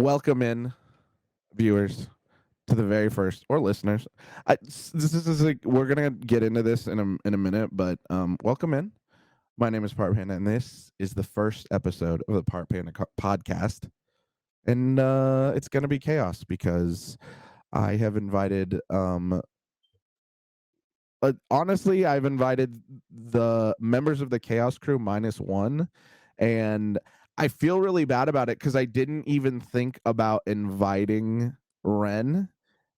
Welcome in, viewers, to the very first or listeners. This is like we're gonna get into this in a minute, but welcome in. My name is PartPanda, and this is the first episode of the PartPanda podcast. And it's gonna be chaos because I have invited honestly, I've invited the members of the Chaos Crew -1, and I feel really bad about it because I didn't even think about inviting Ren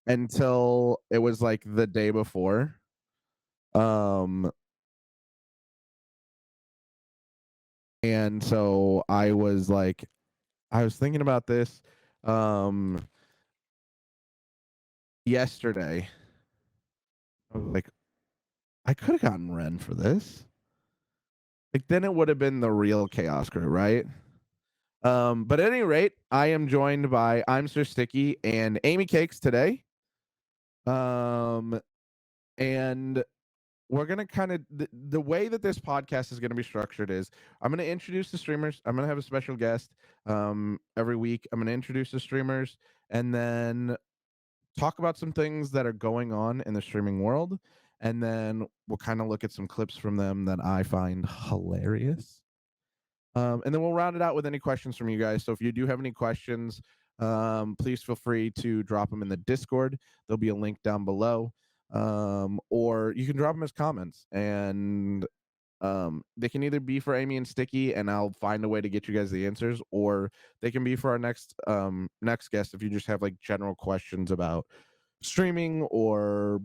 until it was like the day before. Um, and so I was thinking about this yesterday. I was like, I could have gotten Ren for this. Like, then it would have been the real Chaos Crew, right? But at any rate, I am joined by I'm Sir Sticky and Amy Cakes today. Um, and we're gonna kind of the way that this podcast is gonna be structured is I'm gonna introduce the streamers. I'm gonna have a special guest every week. I'm gonna introduce the streamers and then talk about some things that are going on in the streaming world, and then we'll kind of look at some clips from them that I find hilarious. And then we'll round it out with any questions from you guys. So if you do have any questions, please feel free to drop them in the Discord. There'll be a link down below. Or you can drop them as comments. And they can either be for Amy and Sticky, and I'll find a way to get you guys the answers, or they can be for our next guest if you just have like general questions about streaming or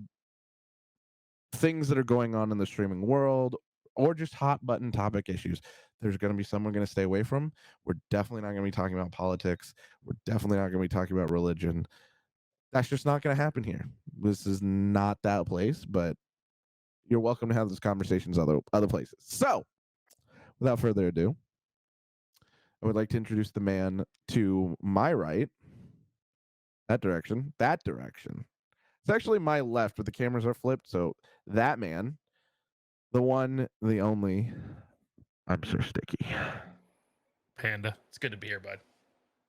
things that are going on in the streaming world or just hot button topic issues. There's going to be some we're going to stay away from. We're definitely not going to be talking about politics. We're definitely not going to be talking about religion. That's just not going to happen here. This is not that place, but you're welcome to have those conversations other places. So, without further ado, I would like to introduce the man to my right. That direction. That direction. It's actually my left, but the cameras are flipped. So, that man, the one, the only, I'm Sir Sticky. Panda, it's good to be here, bud.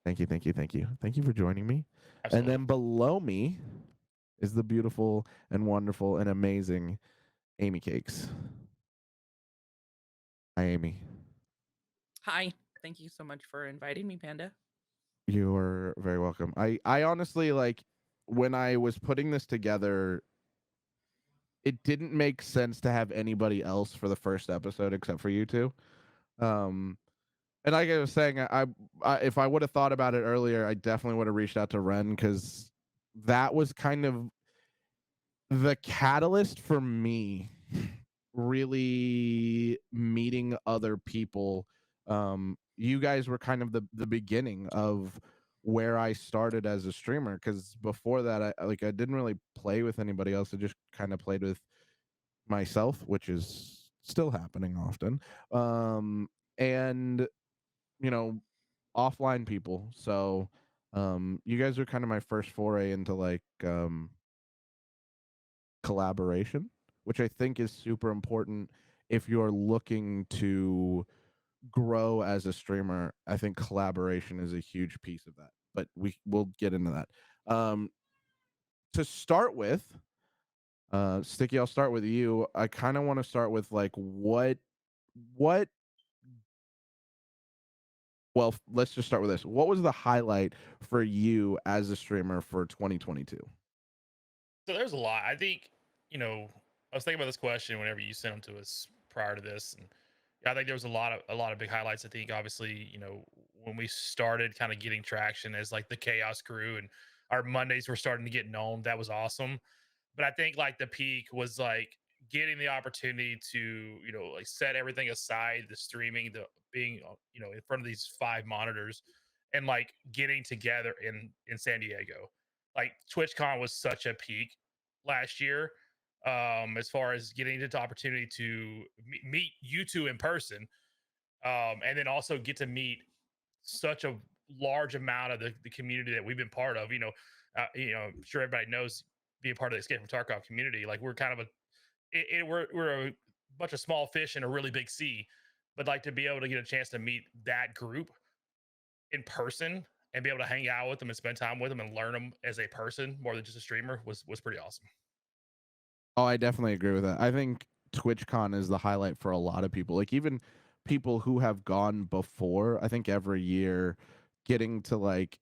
Thank you, thank you, thank you. Thank you for joining me. Absolutely. And then below me is the beautiful and wonderful and amazing Amy Cakes. Hi, Amy. Hi. Thank you so much for inviting me, Panda. You're very welcome. I honestly, like, when I was putting this together, it didn't make sense to have anybody else for the first episode except for you two. Um, and like I was saying, if I would have thought about it earlier, I definitely would have reached out to Ren because that was kind of the catalyst for me really meeting other people. You guys were kind of the beginning of where I started as a streamer because before that, I didn't really play with anybody else. I just kind of played with myself, which is still happening often. And you know, offline people. So you guys are kind of my first foray into like collaboration, which I think is super important if you're looking to grow as a streamer. I think collaboration is a huge piece of that. But we'll get into that. To start with, Sticky, I'll start with you. I kind of want to start with like what well, let's just start with this. What was the highlight for you as a streamer for 2022? So there's a lot. I think, I was thinking about this question whenever you sent them to us prior to this, and yeah, I think there was a lot of big highlights. I think obviously, when we started kind of getting traction as like the Chaos Crew and our Mondays were starting to get known, that was awesome. But I think like the peak was like getting the opportunity to, like set everything aside, the streaming, the being, in front of these 5 monitors and like getting together in San Diego. Like TwitchCon was such a peak last year, as far as getting the opportunity to meet you two in person, and then also get to meet such a large amount of the community that we've been part of. I'm sure everybody knows, being part of the Escape from Tarkov community. Like we're kind of we're a bunch of small fish in a really big sea, but like to be able to get a chance to meet that group in person, and be able to hang out with them and spend time with them and learn them as a person more than just a streamer was pretty awesome. Oh, I definitely agree with that. I think TwitchCon is the highlight for a lot of people. Like even people who have gone before, I think every year getting to like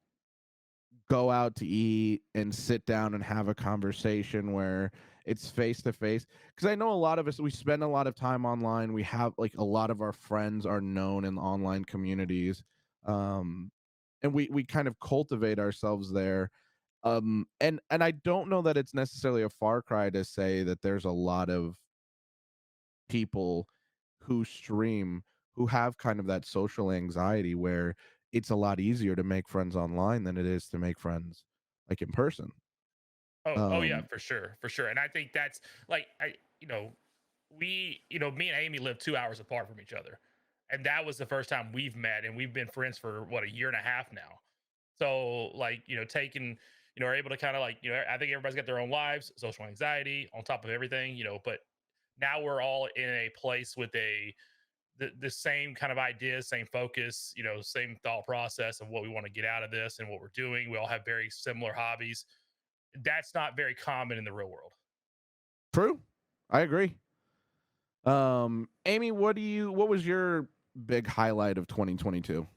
go out to eat and sit down and have a conversation where it's face to face, because I know a lot of us, we spend a lot of time online. We have like a lot of our friends are known in online communities, um and we kind of cultivate ourselves there. And I don't know that it's necessarily a far cry to say that there's a lot of people who stream who have kind of that social anxiety where it's a lot easier to make friends online than it is to make friends like in person. Oh yeah, Um, for sure. And I think that's like you know, me and Amy live 2 hours apart from each other, and that was the first time we've met, and we've been friends for what, a year and a half now. So like, taking, are able to kind of like, I think everybody's got their own lives, social anxiety on top of everything, but now we're all in a place with the same kind of ideas, same focus, same thought process of what we want to get out of this and what we're doing. We all have very similar hobbies. That's not very common in the real world. True, I agree. Amy, what was your big highlight of 2022?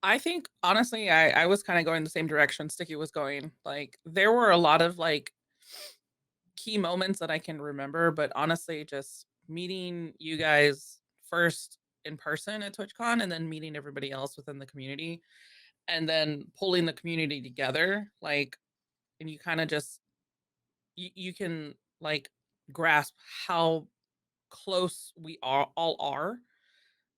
I think honestly, I was kind of going the same direction Sticky was going. Like there were a lot of like key moments that I can remember, but honestly, just meeting you guys first in person at TwitchCon and then meeting everybody else within the community and then pulling the community together, like, and you kind of just you can like grasp how close we all are.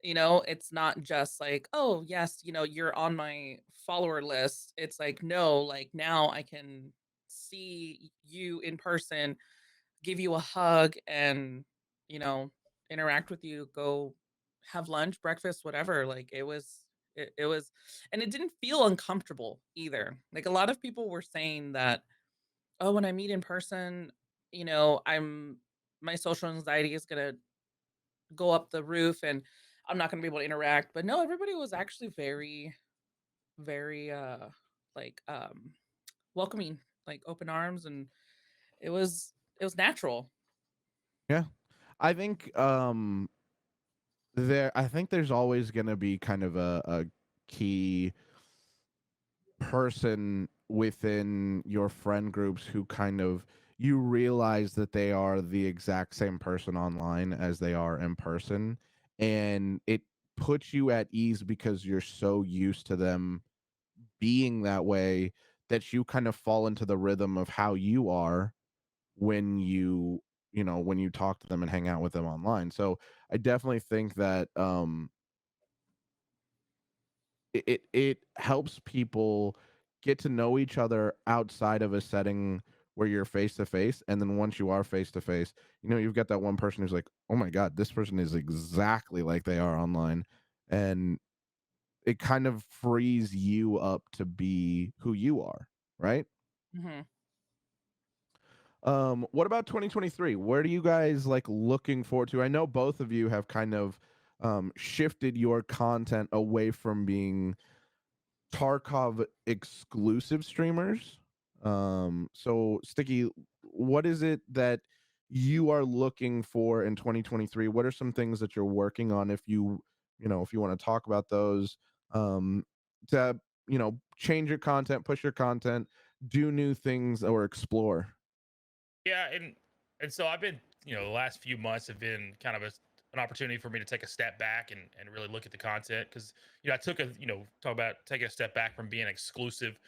It's not just like, oh yes, you're on my follower list. It's like, no, like now I can see you in person, give you a hug, and you know interact with you, go have lunch, breakfast, whatever. Like it was, and it didn't feel uncomfortable either. Like a lot of people were saying that, oh, when I meet in person, I'm my social anxiety is gonna go up the roof and I'm not gonna be able to interact. But no, everybody was actually very, very like welcoming, like open arms, and it was natural. Yeah, I think I think there's always going to be kind of a key person within your friend groups who kind of you realize that they are the exact same person online as they are in person, and it puts you at ease because you're so used to them being that way that you kind of fall into the rhythm of how you are when when you talk to them and hang out with them online. So I definitely think that it helps people get to know each other outside of a setting where you're face to face, and then once you are face to face, you've got that one person who's like, oh my god, this person is exactly like they are online, and it kind of frees you up to be who you are, right? Hmm. What about 2023? Where do you guys like looking forward to? I know both of you have kind of shifted your content away from being Tarkov exclusive streamers. So Sticky, what is it that you are looking for in 2023? What are some things that you're working on, if you want to talk about those, to, change your content, push your content, do new things or explore? Yeah, and so I've been, the last few months have been kind of an opportunity for me to take a step back and really look at the content because I took talk about taking a step back from being exclusive,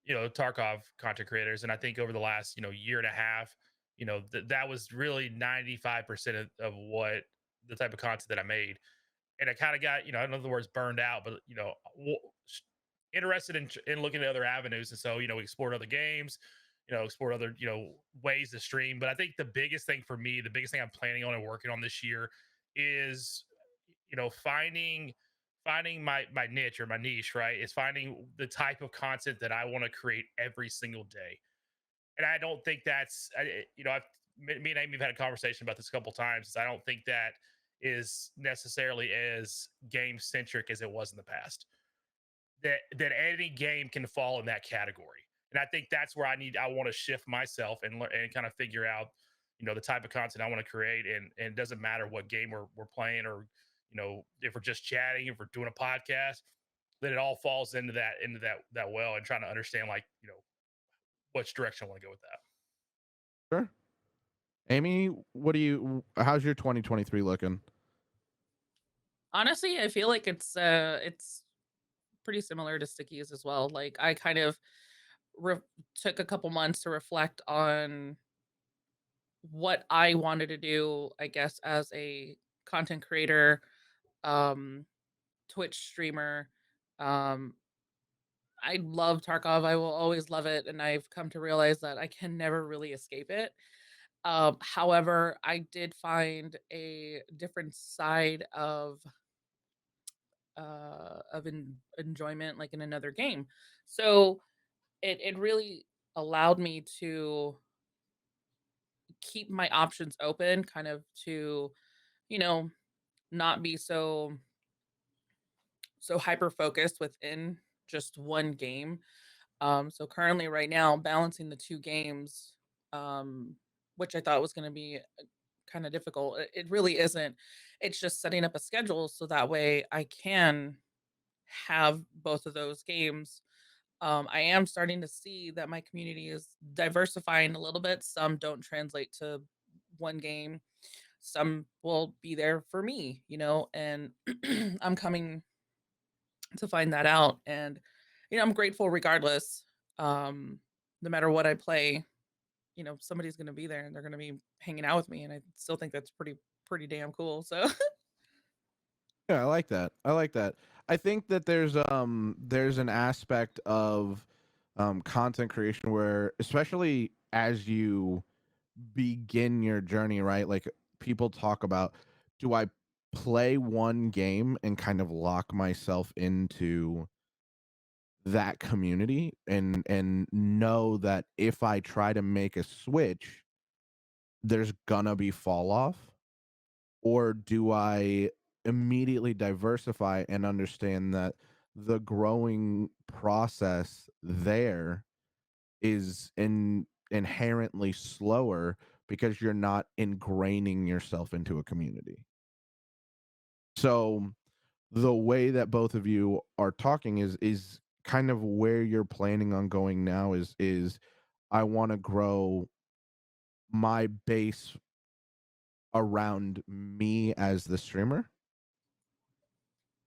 Tarkov content creators, and I think over the last year and a half, that was really 95% of what the type of content that I made, and I kind of got, in other words, burned out, but interested in looking at other avenues, and so we explored other games, explored other ways to stream. But I think the biggest thing for me, the biggest thing I'm planning on and working on this year, is finding my niche or my niche, right? Is finding the type of content that I want to create every single day. And I don't think that's I've me and Amy have had a conversation about this a couple times. Is I don't think that is necessarily as game centric as it was in the past. that any game can fall in that category. And I think that's where I want to shift myself and learn and kind of figure out, the type of content I want to create. And it doesn't matter what game we're playing, or, if we're just chatting, if we're doing a podcast, that it all falls into that well, and trying to understand, like, which direction I want to go with that. Sure. Amy, how's your 2023 looking? Honestly, I feel like it's pretty similar to Sticky's as well. Like I kind of re- took a couple months to reflect on what I wanted to do, I guess, as a content creator, um, Twitch streamer. Um, I love Tarkov. I will always love it, and I've come to realize that I can never really escape it. However, I did find a different side of enjoyment, like in another game. So it really allowed me to keep my options open, kind of to, you know, not be so hyper focused within just one game. So currently right now balancing the two games, um, which I thought was going to be kind of difficult. It really isn't. It's just setting up a schedule so that way I can have both of those games. I am starting to see that my community is diversifying a little bit. Some don't translate to one game. Some will be there for me, and I'm coming to find that out. And, I'm grateful regardless. Um, no matter what I play, somebody's going to be there and they're going to be hanging out with me. And I still think that's pretty damn cool. So, Yeah, I like that. I like that. I think that there's an aspect of content creation where, especially as you begin your journey, right? Like, people talk about, do I play one game and kind of lock myself into that community and know that if I try to make a switch, there's gonna be fall off? Or do I immediately diversify and understand that the growing process there is inherently slower because you're not ingraining yourself into a community? So the way that both of you are talking is kind of where you're planning on going now. Is I want to grow my base around me as the streamer.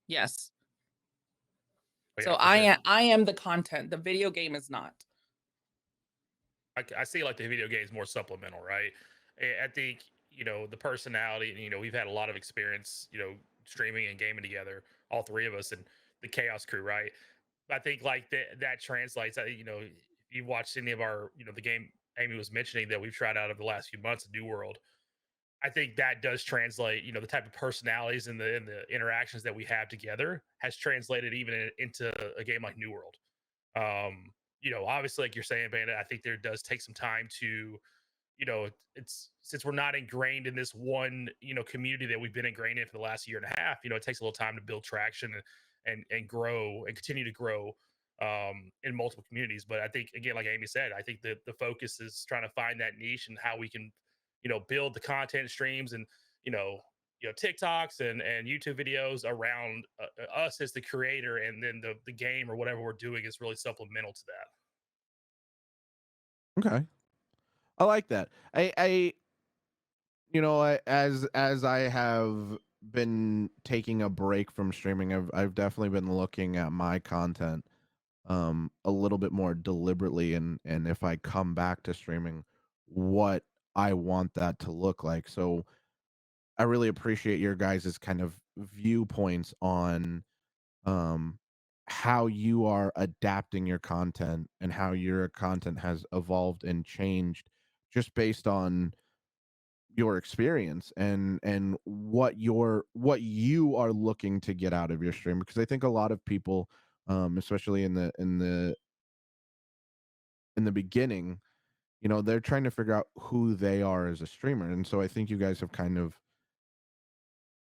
yes. But So yeah, for sure. I am the content. The video game is not. I see like the video games more supplemental, right? I think, the personality, and, we've had a lot of experience, streaming and gaming together, all three of us, and the Chaos Crew, right? I think like that translates. If you watched any of our, the game Amy was mentioning that we've tried out over the last few months, New World. I think that does translate. The type of personalities and the interactions that we have together has translated even into a game like New World. Obviously, like you're saying, Bandit, I think there does take some time to, it's since we're not ingrained in this one, community that we've been ingrained in for the last year and a half. It takes a little time to build traction and grow and continue to grow in multiple communities. But I think, again, like Amy said, I think that the focus is trying to find that niche and how we can, build the content streams and, you know, TikToks and YouTube videos around us as the creator, and then the game or whatever we're doing is really supplemental to that. Okay. I like that. As I have been taking a break from streaming, I've definitely been looking at my content a little bit more deliberately, and if I come back to streaming, what I want that to look like. So I really appreciate your guys' kind of viewpoints on um how you are adapting your content and how your content has evolved and changed just based on your experience and what you are looking to get out of your stream, because I think a lot of people, especially in the beginning, they're trying to figure out who they are as a streamer, and so I think you guys have kind of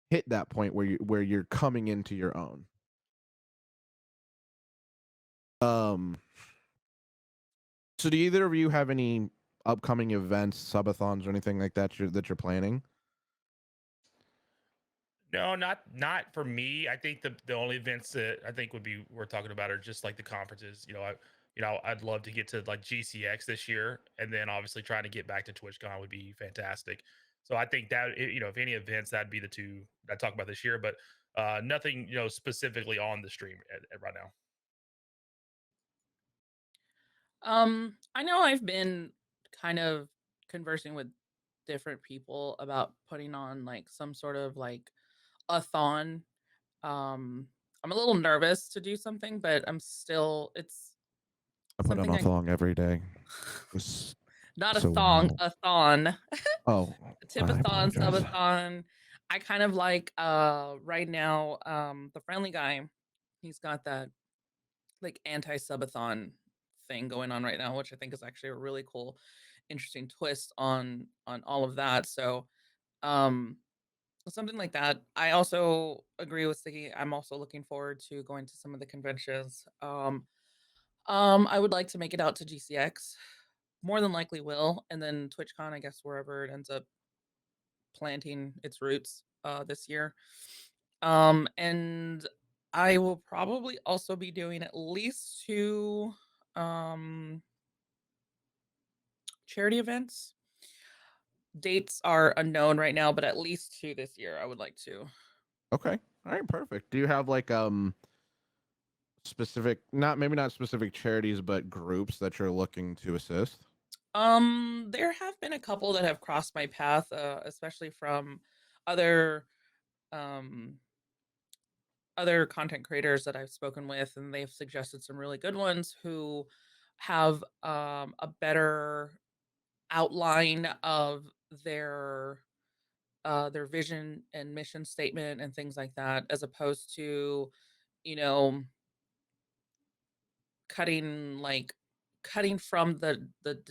hit that point where you're coming into your own. Um, so do either of you have any upcoming events, subathons, or anything like that you're planning? No, not for me. I think the only events that I think would be worth talking about are just like the conferences. I'd love to get to like GCX this year, and then obviously trying to get back to TwitchCon would be fantastic. So I think that if any events, that'd be the two that I talk about this year, but nothing specifically on the stream right now. I know I've been kind of conversing with different people about putting on like some sort of like a thon. I'm a little nervous to do something, but it's I put on something a thong every day. Just not a so we thong, know. a thon. Oh, A I tip-a-thon, apologize. subathon. I kind of like right now, the friendly guy, he's got that like anti-subathon thing going on right now, which I think is actually a really cool, interesting twist on all of that. So um something like that. I also agree with Sticky. I'm also looking forward to going to some of the conventions. I would like to make it out to GCX. More than likely will, and then TwitchCon, I guess wherever it ends up planting its roots this year. And I will probably also be doing at least two um, charity events. Dates are unknown right now, but at least two this year I would like to. Okay. All right, perfect. Do you have like specific, not specific charities, but groups that you're looking to assist? There have been a couple that have crossed my path, especially from other um other content creators that I've spoken with, and they've suggested some really good ones who have a better outline of their vision and mission statement and things like that, as opposed to, you know, cutting like cutting from the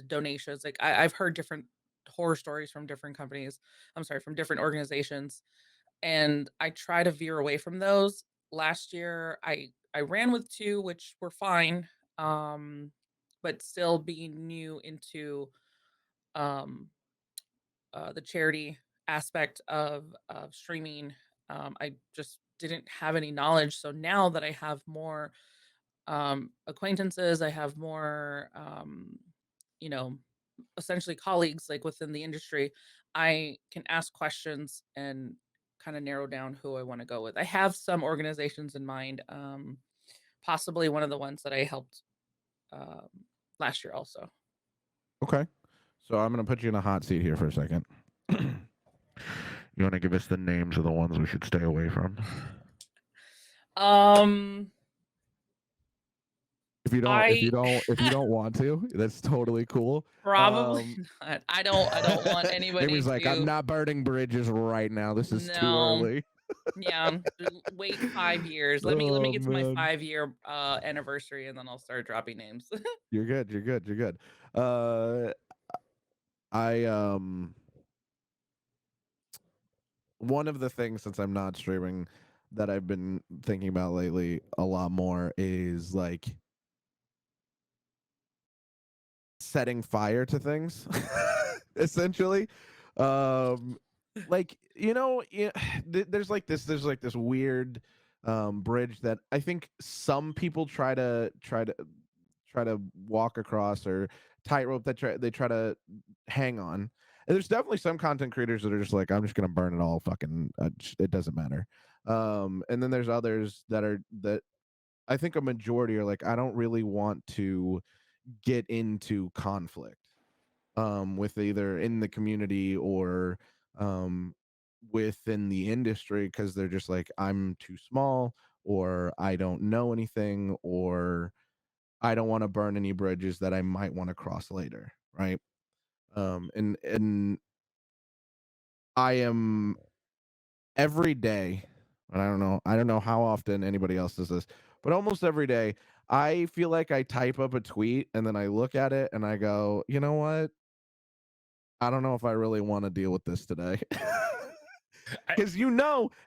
donations. Like I've heard different horror stories from different companies. I'm sorry, from different organizations, and I try to veer away from those. Last year, I ran with two, which were fine, um, but still being new into um, the charity aspect of streaming. I just didn't have any knowledge. So now that I have more acquaintances, I have more, you know, essentially colleagues like within the industry, I can ask questions and kind of narrow down who I want to go with. I have some organizations in mind, possibly one of the ones that I helped um, last year also. Okay. So I'm gonna put you in a hot seat here for a second. You want to give us the names of the ones we should stay away from? Um, I if you don't want to, that's totally cool. probably not. I don't want anybody Amy's like, I'm to. not burning bridges right now. This is too No. early. Yeah, wait 5 years. Let me Oh get to my man, 5 year anniversary, and then I'll start dropping names. you're good. You're good. You're good. Uh, I one of the things, since I'm not streaming, that I've been thinking about lately a lot more is like setting fire to things, essentially. Um, like there's like this weird bridge that I think some people try to walk across, or tightrope that they try to hang on. And there's definitely some content creators that are just like, I'm just gonna burn it all, fucking, it doesn't matter. And then there's others that I think a majority are like, I don't really want to get into conflict with either in the community or um, within the industry, because they're just like, I'm too small, or I don't know anything, or I don't want to burn any bridges that I might want to cross later, right? And I am every day, and I don't know how often anybody else does this, but almost every day, I feel like I type up a tweet and then I look at it and I go, you know what? I don't know if I really want to deal with this today. I, Because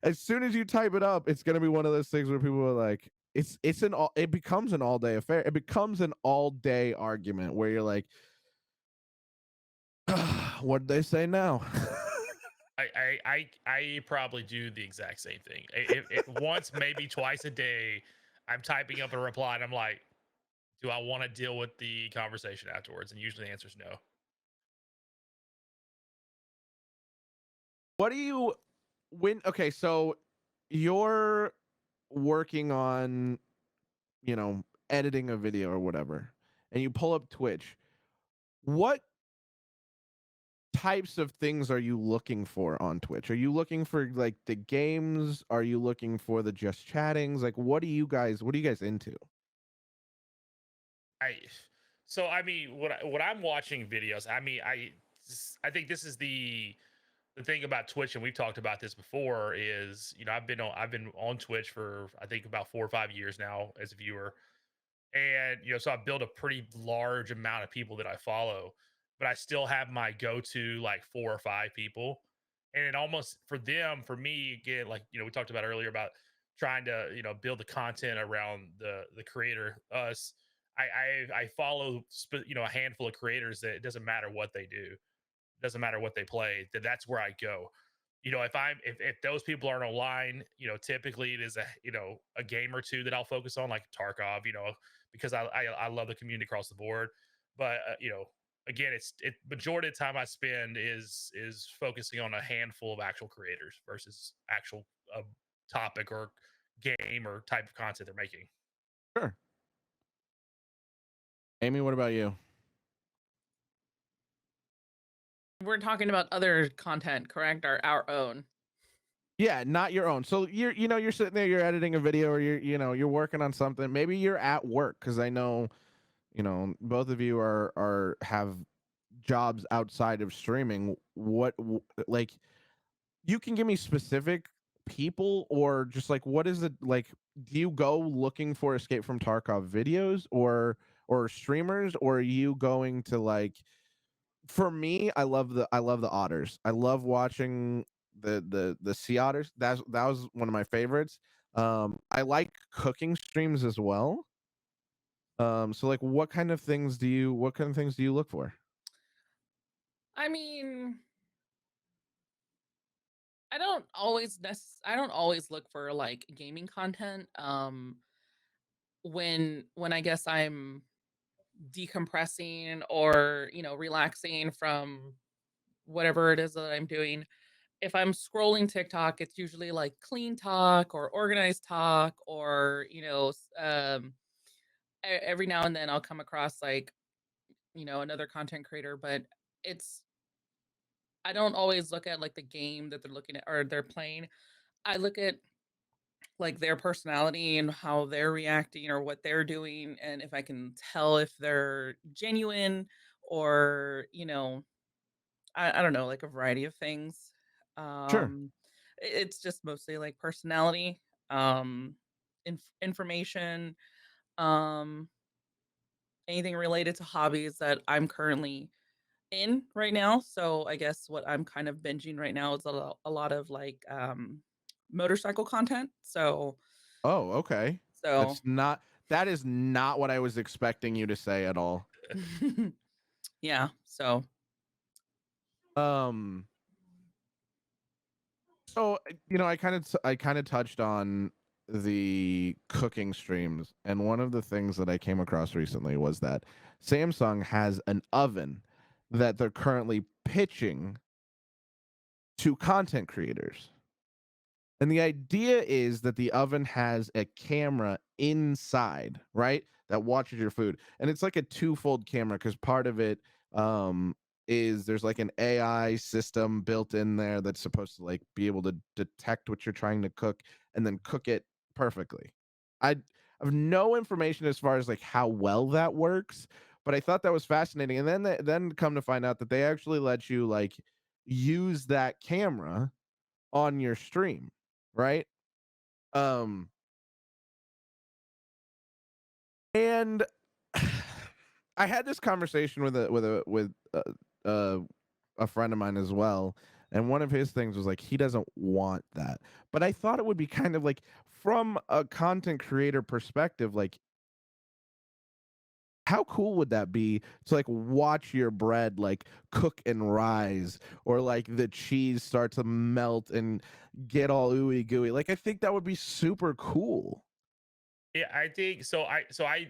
as soon as you type it up, it's gonna be one of those things where people are like, it becomes an all day affair. It becomes an all day argument where you're like, what did they say now? I probably do the exact same thing. Once, maybe twice a day, I'm typing up a reply and I'm like, do I want to deal with the conversation afterwards? And usually the answer is no. What do you okay, so you're working on, editing a video or whatever, and you pull up Twitch. What types of things are you looking for on Twitch? Are you looking for like the games? Are you looking for the just chattings? Like what are you guys into? I so I mean when I'm watching videos, I mean I think this is the thing about Twitch, and we've talked about this before, is I've been on Twitch for I think about 4 or 5 years now as a viewer, and so I've built a pretty large amount of people that I follow, but I still have my go-to like 4 or 5 people, and it almost for me again, like we talked about earlier about trying to build the content around the creator us. I follow a handful of creators that it doesn't matter what they do, doesn't matter what they play, that's where I go. If those people aren't online, typically it is a game or two that I'll focus on, like Tarkov, because I love the community across the board. But again, it majority of the time I spend is focusing on a handful of actual creators versus actual topic or game or type of content they're making. Sure. Amy, what about you? We're talking about other content, correct? Or our own. Yeah, not your own. So you're sitting there, you're editing a video, or you're working on something. Maybe you're at work, because I know, both of you are have jobs outside of streaming. Like, you can give me specific people, or just like, what is it like? Do you go looking for Escape from Tarkov videos or streamers, or are you going to like? For me, I love the otters. I love watching the sea otters. That was one of my favorites. I like cooking streams as well. So like, what kind of things do you look for? I mean, I don't always look for like gaming content. When I guess I'm decompressing or, relaxing from whatever it is that I'm doing. If I'm scrolling TikTok, it's usually like clean talk or organized talk, or, every now and then I'll come across like, another content creator, but it's I don't always look at like the game that they're looking at or they're playing. I look at like their personality and how they're reacting or what they're doing, and if I can tell if they're genuine or, I don't know, like a variety of things. Sure, It's just mostly like personality, um, information, um, anything related to hobbies that I'm currently in right now. So I guess what I'm kind of binging right now is a lot of like motorcycle content. oh, okay. So That is not what I was expecting you to say at all. yeah. So um so I kind of touched on the cooking streams, and one of the things that I came across recently was that Samsung has an oven that they're currently pitching to content creators. And the idea is that the oven has a camera inside, right? That watches your food. And it's like a twofold camera, because part of it is there's like an AI system built in there that's supposed to like be able to detect what you're trying to cook and then cook it perfectly. I have no information as far as like how well that works, but I thought that was fascinating. And then come to find out that they actually let you like use that camera on your stream, right? Um, and I had this conversation with a friend of mine as well, And one of his things was like he doesn't want that. But I thought it would be kind of like from a content creator perspective, like how cool would that be to like watch your bread like cook and rise, or like the cheese start to melt and get all ooey gooey? Like I think that would be super cool. Yeah, I think so. I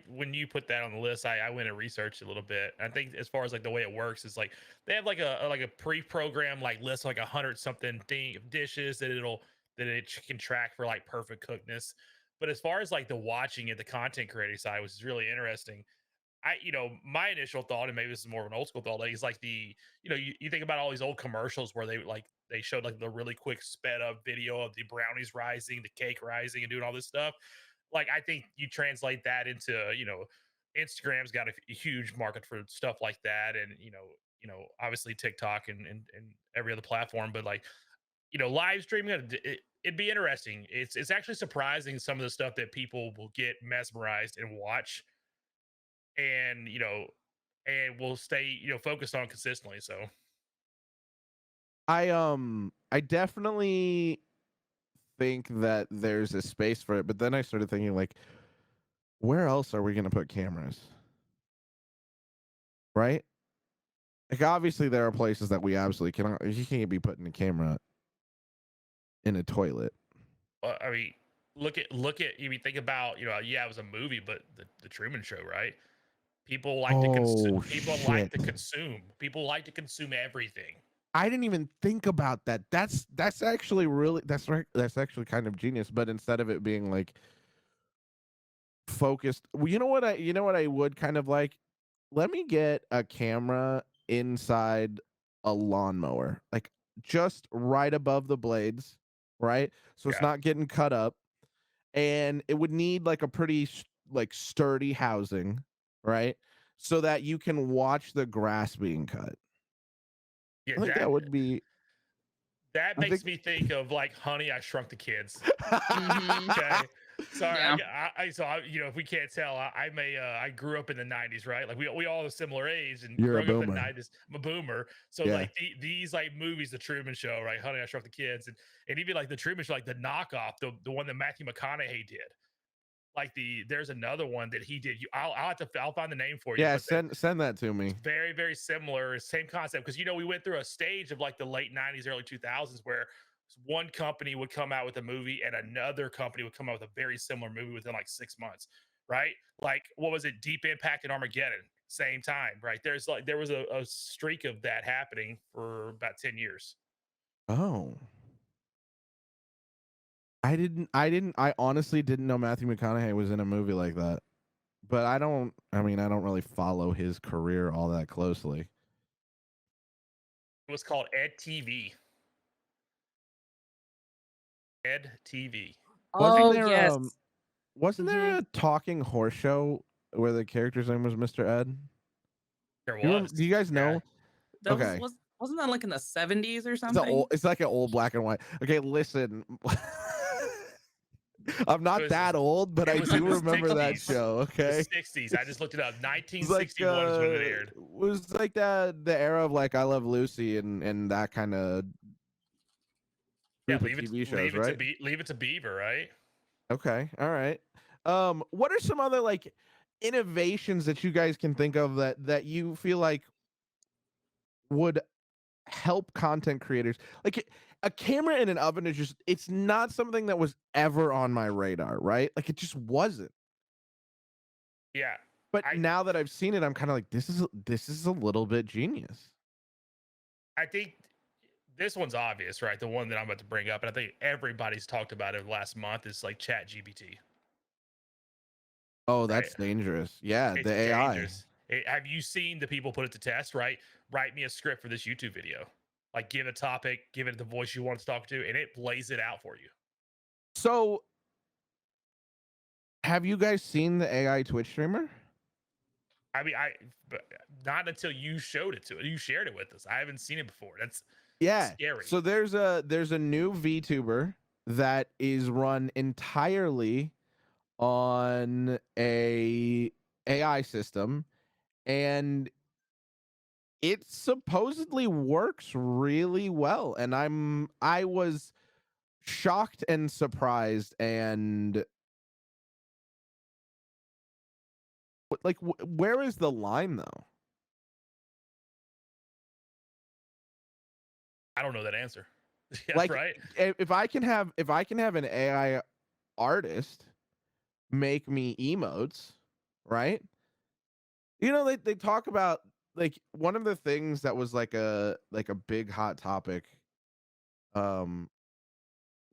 when you put that on the list, I went and researched a little bit. I think as far as like the way it works is like they have like a pre-programmed like list of, like 100 something dishes that can track for like perfect cookness. But as far as like the watching it, the content creator side, which is really interesting, my initial thought, and maybe this is more of an old school thought, like, is like you think about all these old commercials where they showed like the really quick sped up video of the brownies rising, the cake rising, and doing all this stuff. Like, I think you translate that into, Instagram's got a huge market for stuff like that, and obviously TikTok and every other platform, but like, live streaming, it'd be interesting. It's actually surprising some of the stuff that people will get mesmerized and watch, and and will stay focused on consistently. So I definitely think that there's a space for it, but then I started thinking like where else are we going to put cameras? Right? Like obviously there are places that we absolutely cannot, you can't be putting a camera in a toilet. I mean, look at you mean think about, yeah, it was a movie, but the Truman Show, right? People like to consume. Oh People like shit. to consume. People like to consume everything. I didn't even think about that. That's actually really that's right. That's actually kind of genius. But instead of it being like focused, well, you know what I would kind of like. Let me get a camera inside a lawnmower, like just right above the blades, right? So it's Yeah, not getting cut up, and it would need like a pretty like sturdy housing, right? So that you can watch the grass being cut. yeah. I think that would be. That I makes think me think of like Honey, I Shrunk the Kids. Mhm. Okay. Sorry, Yeah. if we can't tell, I grew up in the '90s, right? Like we all have a similar age, and You're a growing up in the boomer. '90s, I'm a boomer. So Yeah. like these like movies, The Truman Show, right? Honey, I Shrunk the Kids, and even like The Truman Show, like the knockoff, the one that Matthew McConaughey did. Like there's another one that he did. I'll find the name for you, Yeah, but send that to it's me. very, very similar, same concept. Because we went through a stage of like the late '90s, early 2000s, where one company would come out with a movie and another company would come out with a very similar movie within like 6 months, right? Like what was it, Deep Impact and Armageddon, same time, right? There was a streak of that happening for about 10 years. Oh. I honestly didn't know Matthew McConaughey was in a movie like that. But I mean, I don't really follow his career all that closely. It was called Ed TV. Ed TV. Wasn't Oh, there yes. wasn't Mhm. there a talking horse show where the character's name was Mr. Ed? There You was. do you guys Yeah. know? That Okay. wasn't that like in the 70s or It's a something? old, it's like an old black and white. Okay, listen. I'm It not was that old, but it I was in do the remember that 60s. show, The okay? 60s. I just looked it up. It's like 1961 is when it aired. was like the era of like I Love Lucy and that kind of Yeah, group of TV shows, leave it to right? be leave it to Beaver, right? Okay, all right. What are some other like innovations that you guys can think of that you feel like would help content creators? Like a camera in an oven is just it's not something that was ever on my radar, right? Like it just wasn't. Yeah. But I now that I've seen it, I'm kind of like this is a little bit genius. I think this one's obvious, right? The one that I'm about to bring up, and I think everybody's talked about it last month is like Chat GPT, Oh, right? that's dangerous. Yeah, the It's AI. dangerous. Have you seen the people put it to test, right? Write me a script for this YouTube video. Like give a topic, give it the voice you want to talk to, and it plays it out for you. So, have you guys seen the AI Twitch streamer? I mean, but not until you showed it to it. You shared it with us. I haven't seen it before. That's Yeah. scary. So there's a new VTuber that is run entirely on a AI system, and it supposedly works really well, and I was shocked and surprised, and like where is the line though? I don't know that answer. Yeah, Like right. if I can have an AI artist make me emotes, right? You know, they talk about like one of the things that was like a big hot topic um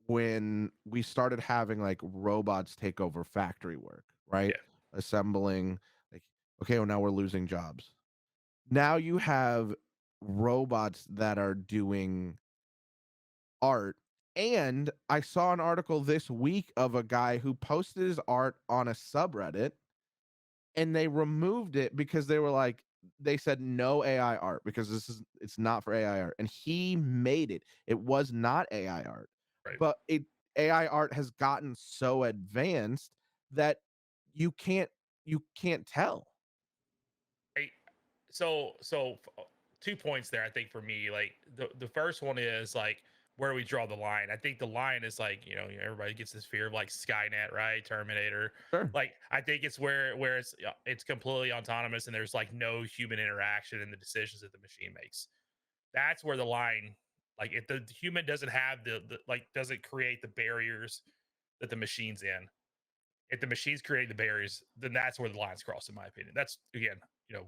when we started having like robots take over factory work, right? Yeah, Assembling, like, okay, well now we're losing jobs. Now you have robots that are doing art. And I saw an article this week of a guy who posted his art on a subreddit, and they removed it because they were like, they said no AI art because it's not for AI art. And he made it. It was not AI art. right. But it AI art has gotten so advanced that you can't you can't tell. Hey, so 2 points there. I think for me, like the first one is like where do we draw the line? I think the line is like everybody gets this fear of like Skynet, right? Terminator. Sure. Like I think it's where it's completely autonomous and there's like no human interaction in the decisions that the machine makes. That's where the line, like if the human doesn't have the like doesn't create the barriers that the machine's in, if the machine's creating the barriers, then that's where the lines cross, in my opinion. That's again,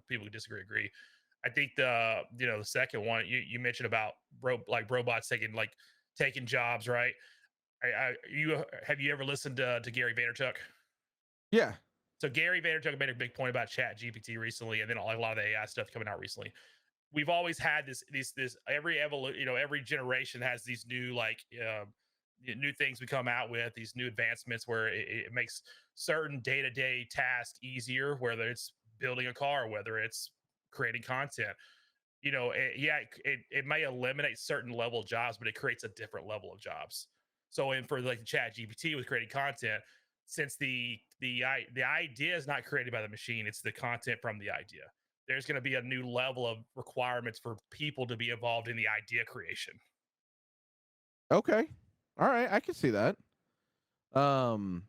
people who disagree agree. I think the second one you mentioned about like robots taking jobs, right? Have you ever listened to Gary Vaynerchuk? Yeah. So Gary Vaynerchuk made a big point about Chat GPT recently, and then a lot of the AI stuff coming out recently. We've always had this every every generation has these new new things we come out with, these new advancements where it makes certain day-to-day tasks easier, whether it's building a car, whether it's creating content. It may eliminate certain level of jobs, but it creates a different level of jobs. So in for like the Chat GPT with creating content, since the idea is not created by the machine, it's the content from the idea. There's going to be a new level of requirements for people to be involved in the idea creation. Okay. All right, I can see that. Um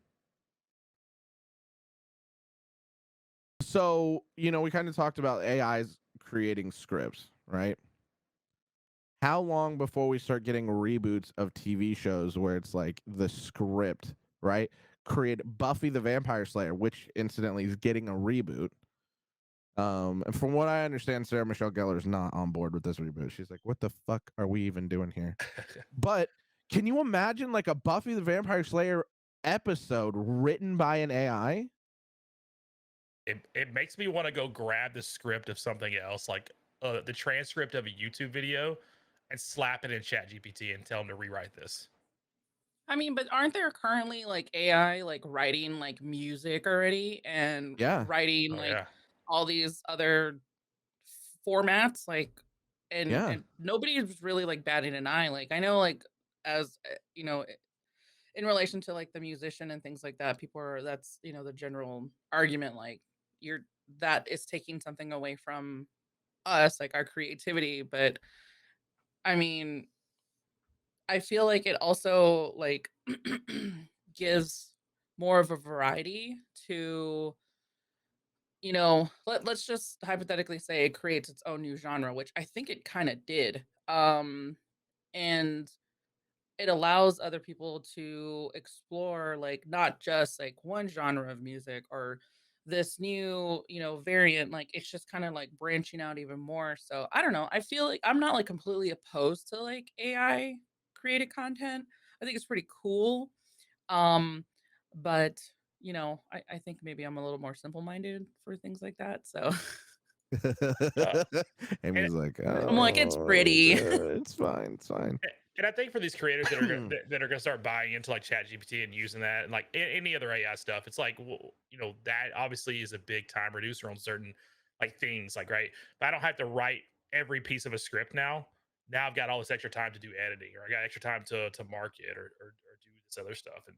so, we kind of talked about AIs creating scripts, right? How long before we start getting reboots of TV shows where it's like the script, right? Create Buffy the Vampire Slayer, which incidentally is getting a reboot. And from what I understand, Sarah Michelle Gellar is not on board with this reboot. She's like, "What the fuck are we even doing here?" But can you imagine like a Buffy the Vampire Slayer episode written by an AI? It makes me want to go grab the script of something else, like the transcript of a YouTube video, and slap it in Chat GPT and tell them to rewrite this. I mean, but aren't there currently like AI like writing like music already and Yeah, writing Oh like yeah, all these other formats like yeah. and nobody is really like batting an eye. Like I know like as in relation to like the musician and things like that, people are that's the general argument like you're that is taking something away from us like our creativity, but I mean I feel like it also like gives more of a variety to, let's just hypothetically say it creates its own new genre, which I think it kind of did. And it allows other people to explore like not just like one genre of music or this new variant, like it's just kind of like branching out even more. So I don't know, I feel like I'm not like completely opposed to like AI created content. I think it's pretty cool. But I think maybe I'm a little more simple minded for things like that, so uh, and Amy's like, I'm like it's "Oh, pretty. it's fine, it's fine." and I think for these creators that are going to start buying into like Chat GPT and using that and like any other AI stuff, it's like that obviously is a big time reducer on certain like things, like right. But I don't have to write every piece of a script now. Now I've got all this extra time to do editing, or I got extra time to market or do this other stuff, and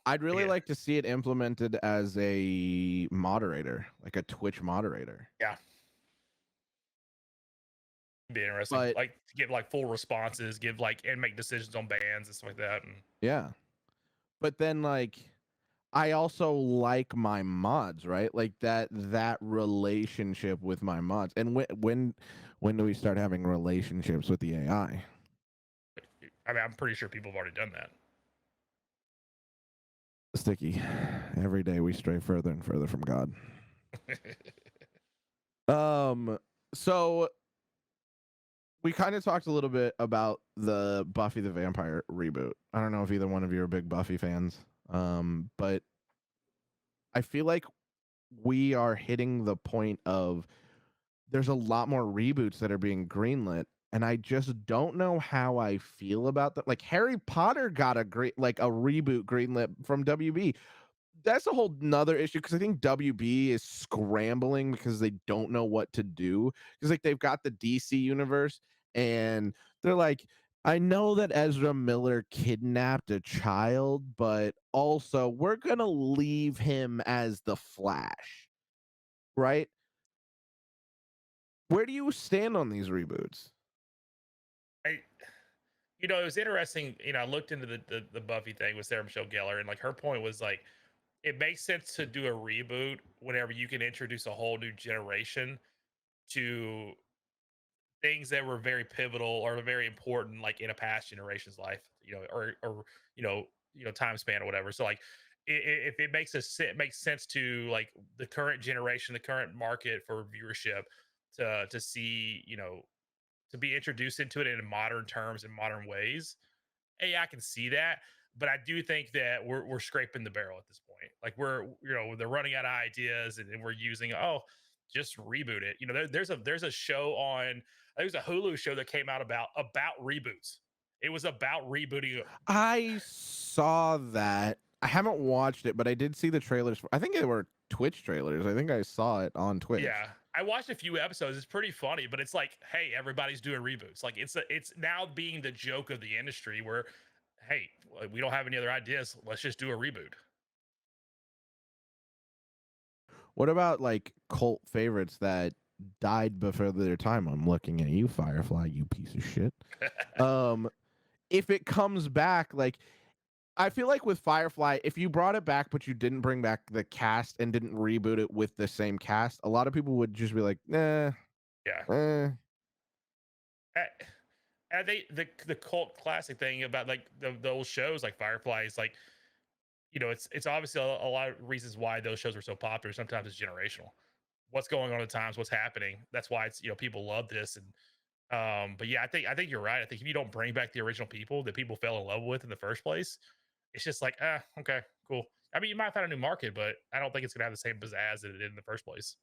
I'd really again, like to see it implemented as a moderator, like a Twitch moderator. yeah, Be interesting, But like to give like full responses, give like and make decisions on bands and stuff like that. And yeah. But then like I also like my mods, right? Like that relationship with my mods. And when do we start having relationships with the AI? I mean, I'm pretty sure people have already done that. Sticky. Every day we stray further and further from God. So we kind of talked a little bit about the Buffy the Vampire reboot. I don't know if either one of you are big Buffy fans. But I feel like we are hitting the point of there's a lot more reboots that are being greenlit, and I just don't know how I feel about that. Like Harry Potter got a reboot greenlit from WB. That's a whole nother issue because I think WB is scrambling because they don't know what to do. Because like they've got the DC universe and they're like, I know that Ezra Miller kidnapped a child, but also we're gonna leave him as the Flash, right? Where do you stand on these reboots? I, it was interesting. I looked into the Buffy thing with Sarah Michelle Gellar, and like her point was like, it makes sense to do a reboot whenever you can introduce a whole new generation to things that were very pivotal or very important, like in a past generation's life, or time span or whatever. So like, if it makes sense to like the current generation, the current market for viewership, to see, to be introduced into it in modern terms and modern ways. Hey, I can see that, but I do think that we're scraping the barrel at this point. Like they're running out of ideas, and we're using just reboot it. There's a show on, there's a Hulu show that came out about reboots. It was about rebooting. I saw that. I haven't watched it, but I did see the trailers. I think they were Twitch trailers. I think I saw it on Twitch. Yeah, I watched a few episodes. It's pretty funny, but it's like, hey, everybody's doing reboots. Like it's now being the joke of the industry where, hey, we don't have any other ideas. Let's just do a reboot. What about like cult favorites that died before their time? I'm looking at you, Firefly, you piece of shit. If it comes back, like I feel like with Firefly, if you brought it back but you didn't bring back the cast and didn't reboot it with the same cast, a lot of people would just be like, nah, Yeah. And the cult classic thing about like the old shows like Firefly is like, it's obviously a lot of reasons why those shows were so popular. Sometimes it's generational. What's going on at times, what's happening. That's why it's, people love this. And but yeah, I think you're right. I think if you don't bring back the original people that people fell in love with in the first place, it's just like, okay, cool. I mean, you might find a new market, but I don't think it's gonna have the same pizzazz that it did in the first place.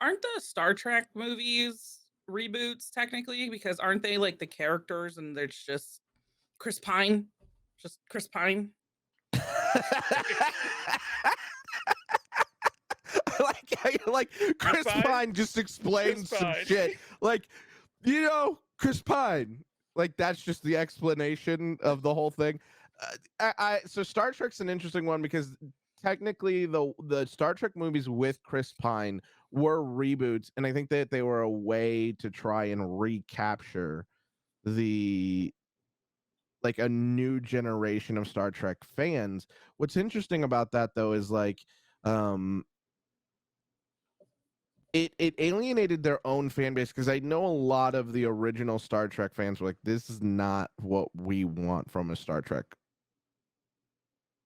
Aren't the Star Trek movies reboots technically? Because aren't they like the characters and there's just Chris Pine? Just Chris Pine. like how you like Chris Pine just explains some shit. Like, Chris Pine. Like that's just the explanation of the whole thing. So Star Trek's an interesting one because technically the Star Trek movies with Chris Pine were reboots, and I think that they were a way to try and recapture the like a new generation of Star Trek fans. What's interesting about that though is like it alienated their own fan base because I know a lot of the original Star Trek fans were like, this is not what we want from a Star Trek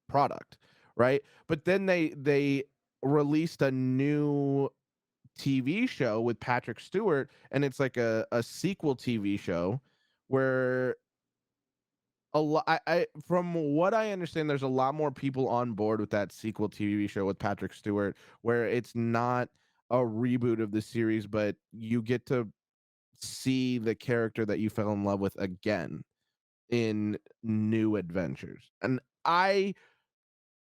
product, right? But then they released a new TV show with Patrick Stewart, and it's like a sequel TV show where a lot from what I understand, there's a lot more people on board with that sequel TV show with Patrick Stewart, where it's not a reboot of the series, but you get to see the character that you fell in love with again in new adventures. And I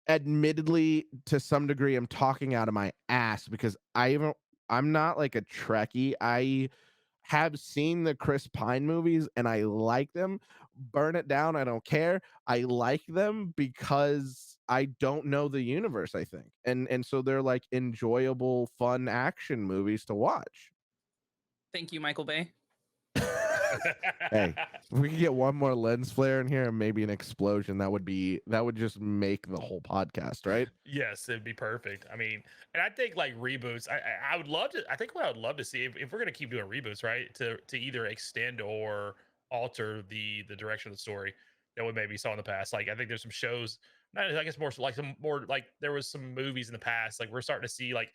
admittedly to some degree I'm talking out of my ass because I'm not like a Trekkie. I have seen the Chris Pine movies and I like them. Burn It Down, I don't care. I like them because I don't know the universe, I think. And so they're like enjoyable, fun action movies to watch. Thank you, Michael Bay. Hey, if we could get one more lens flare in here and maybe an explosion, that would just make the whole podcast, right? Yes, it'd be perfect. I mean, and I think like reboots, I would love to. I think what I would love to see if we're gonna keep doing reboots, right? To either extend or alter the direction of the story that we maybe saw in the past. Like I think there's some shows, not I guess more so like some more like there was some movies in the past. Like we're starting to see like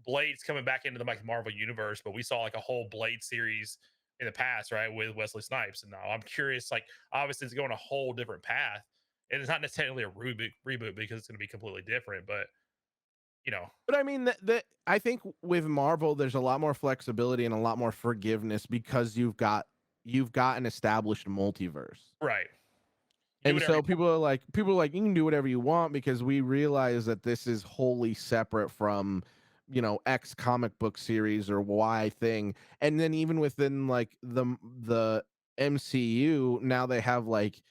Blades coming back into the like Marvel universe, but we saw like a whole Blade series in the past, right, with Wesley Snipes. And now I'm curious, like obviously it's going a whole different path and it's not necessarily a reboot because it's going to be completely different. But you know, But I mean, I think with Marvel, there's a lot more flexibility and a lot more forgiveness because you've got an established multiverse. right? You do And whatever. so people are like, you can do whatever you want because we realize that this is wholly separate from, X comic book series or Y thing. And then even within like the MCU, now they have like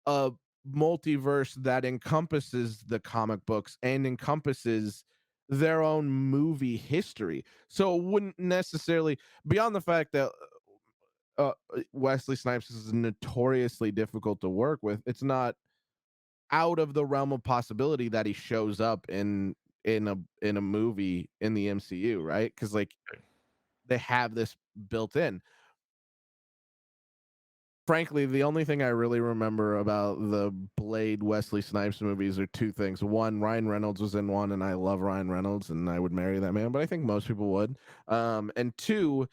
a multiverse that encompasses the comic books and encompasses their own movie history. So it wouldn't necessarily, beyond the fact that Wesley Snipes is notoriously difficult to work with, it's not out of the realm of possibility that he shows up in a movie in the MCU, right? Because like they have this built in. Frankly, the only thing I really remember about the Blade Wesley Snipes movies are two things. One, Ryan Reynolds was in one, and I love Ryan Reynolds, and I would marry that man, but I think most people would. And two,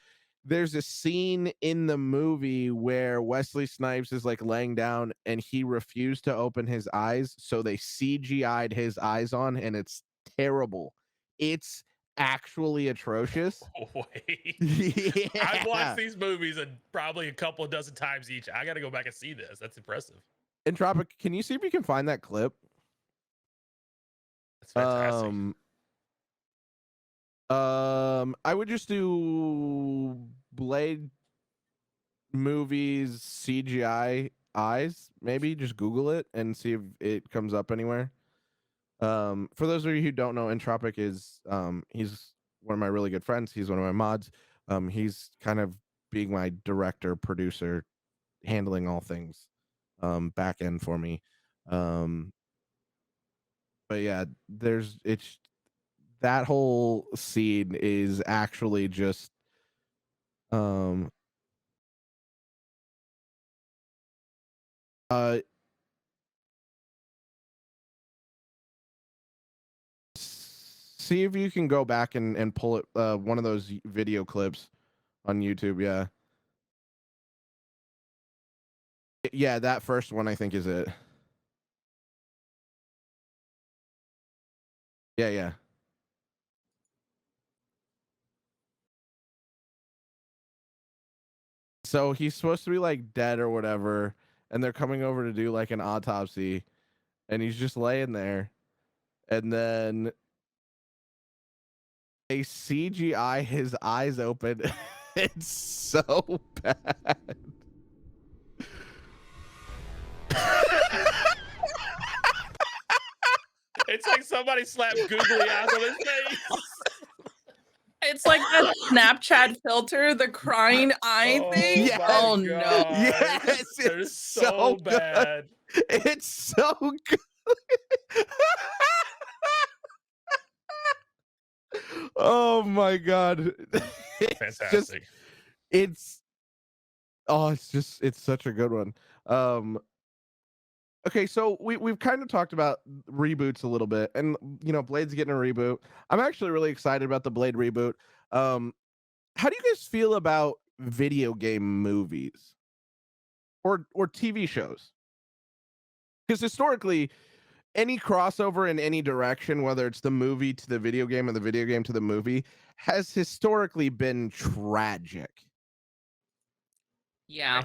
there's a scene in the movie where Wesley Snipes is like laying down and he refused to open his eyes, so they CGI'd his eyes on, and it's terrible. It's actually atrocious. Wait, I've watched Yeah. these movies and probably a couple of dozen times each. I got to go back and see this. That's impressive. Entropic, can you see if you can find that clip? That's fantastic. I would just do Blade movies CGI eyes. Maybe just Google it and see if it comes up anywhere. For those of you who don't know, Entropic is he's one of my really good friends. He's one of my mods. He's kind of being my director, producer, handling all things back end for me. But yeah, it's that whole scene is actually just um uh see if you can go back and pull it one of those video clips on YouTube. Yeah, that first one I think is it. Yeah. So he's supposed to be like dead or whatever, and they're coming over to do like an autopsy, and he's just laying there, and then they CGI his eyes open. It's so bad. It's like somebody slapped googly eyes on his face. It's like that Snapchat filter, the crying eye thing. Yes. Oh my no. God. Yes, They're it's so good. bad. It's so good. Oh my God. Fantastic. It's such a good one. Okay, so we've kind of talked about reboots a little bit, and Blade's getting a reboot. I'm actually really excited about the Blade reboot. How do you guys feel about video game movies or TV shows? Because historically, any crossover in any direction, whether it's the movie to the video game or the video game to the movie, has historically been tragic. Yeah.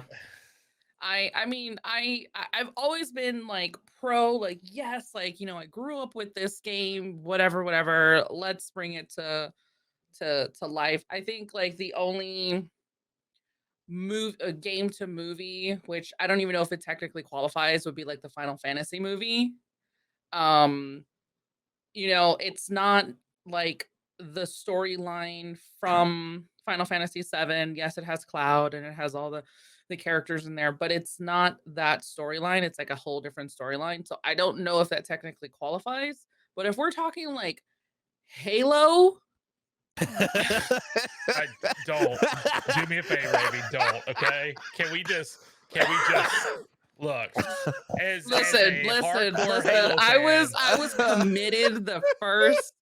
I mean, I've always been like pro, like, yes, like, I grew up with this game, whatever. Let's bring it to life. I think like the only game to movie, which I don't even know if it technically qualifies, would be like the Final Fantasy movie. Um, it's not like the storyline from Final Fantasy VII. Yes, it has Cloud and it has all the characters in there, but it's not that storyline. It's like a whole different storyline. So I don't know if that technically qualifies. But if we're talking like Halo, I don't do me a favor, Amy. Don't. Okay? Can we just look as listen, a listen, hardcore listen. Halo I was fan, committed the first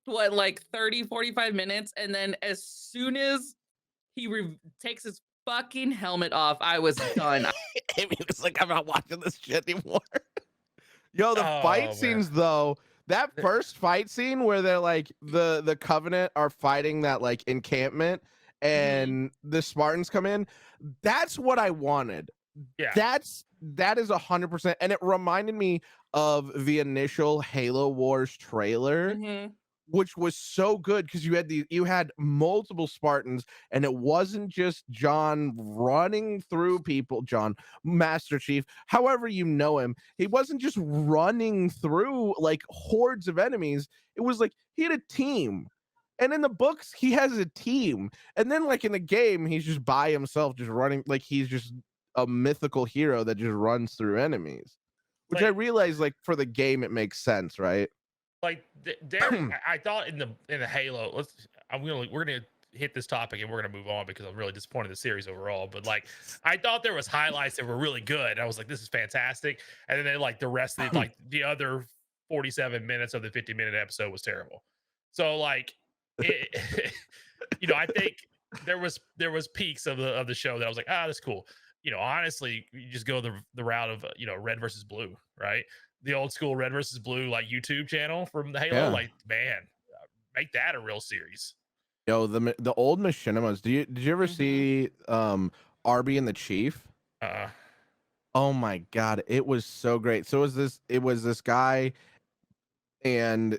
like 30, 45 minutes, and then as soon as he takes his fucking helmet off, I was done. Amy was like, I'm not watching this shit anymore. Yo, the fight oh man. scenes though, that first fight scene where they're like the Covenant are fighting that like encampment and the Spartans come in, that's what I wanted. Yeah. That is 100%, and it reminded me of the initial Halo Wars trailer, which was so good because you had multiple Spartans, and it wasn't just John running through people. John, Master Chief, however you know him, he wasn't just running through like hordes of enemies. It was like he had a team. And in the books, he has a team. And then like in the game, he's just by himself, just running, like he's just a mythical hero that just runs through enemies. Which I realize, like, for the game, it makes sense, right? Like there, I thought in the Halo. We're gonna hit this topic and we're gonna move on because I'm really disappointed in the series overall. But like, I thought there was highlights that were really good. I was like, this is fantastic. And then like the rest of like the other 47 minutes of the 50-minute episode was terrible. So like, it, I think there was peaks of the show that I was like, that's cool. Honestly, you just go the route of red versus blue, right? The old school red versus blue like YouTube channel from the Halo. Yeah. Like, man, make that a real series. Yo, the old machinimas. Did you ever see Arby and the Chief? Oh my god, it was so great. So it was this guy, and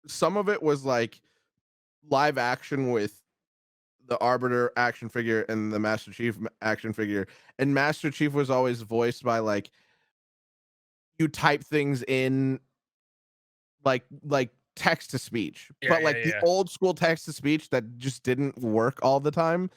some of it was like live action with the Arbiter action figure and the Master Chief action figure, and Master Chief was always voiced by like, you type things in like text to speech, but like the old school text to speech that just didn't work all the time.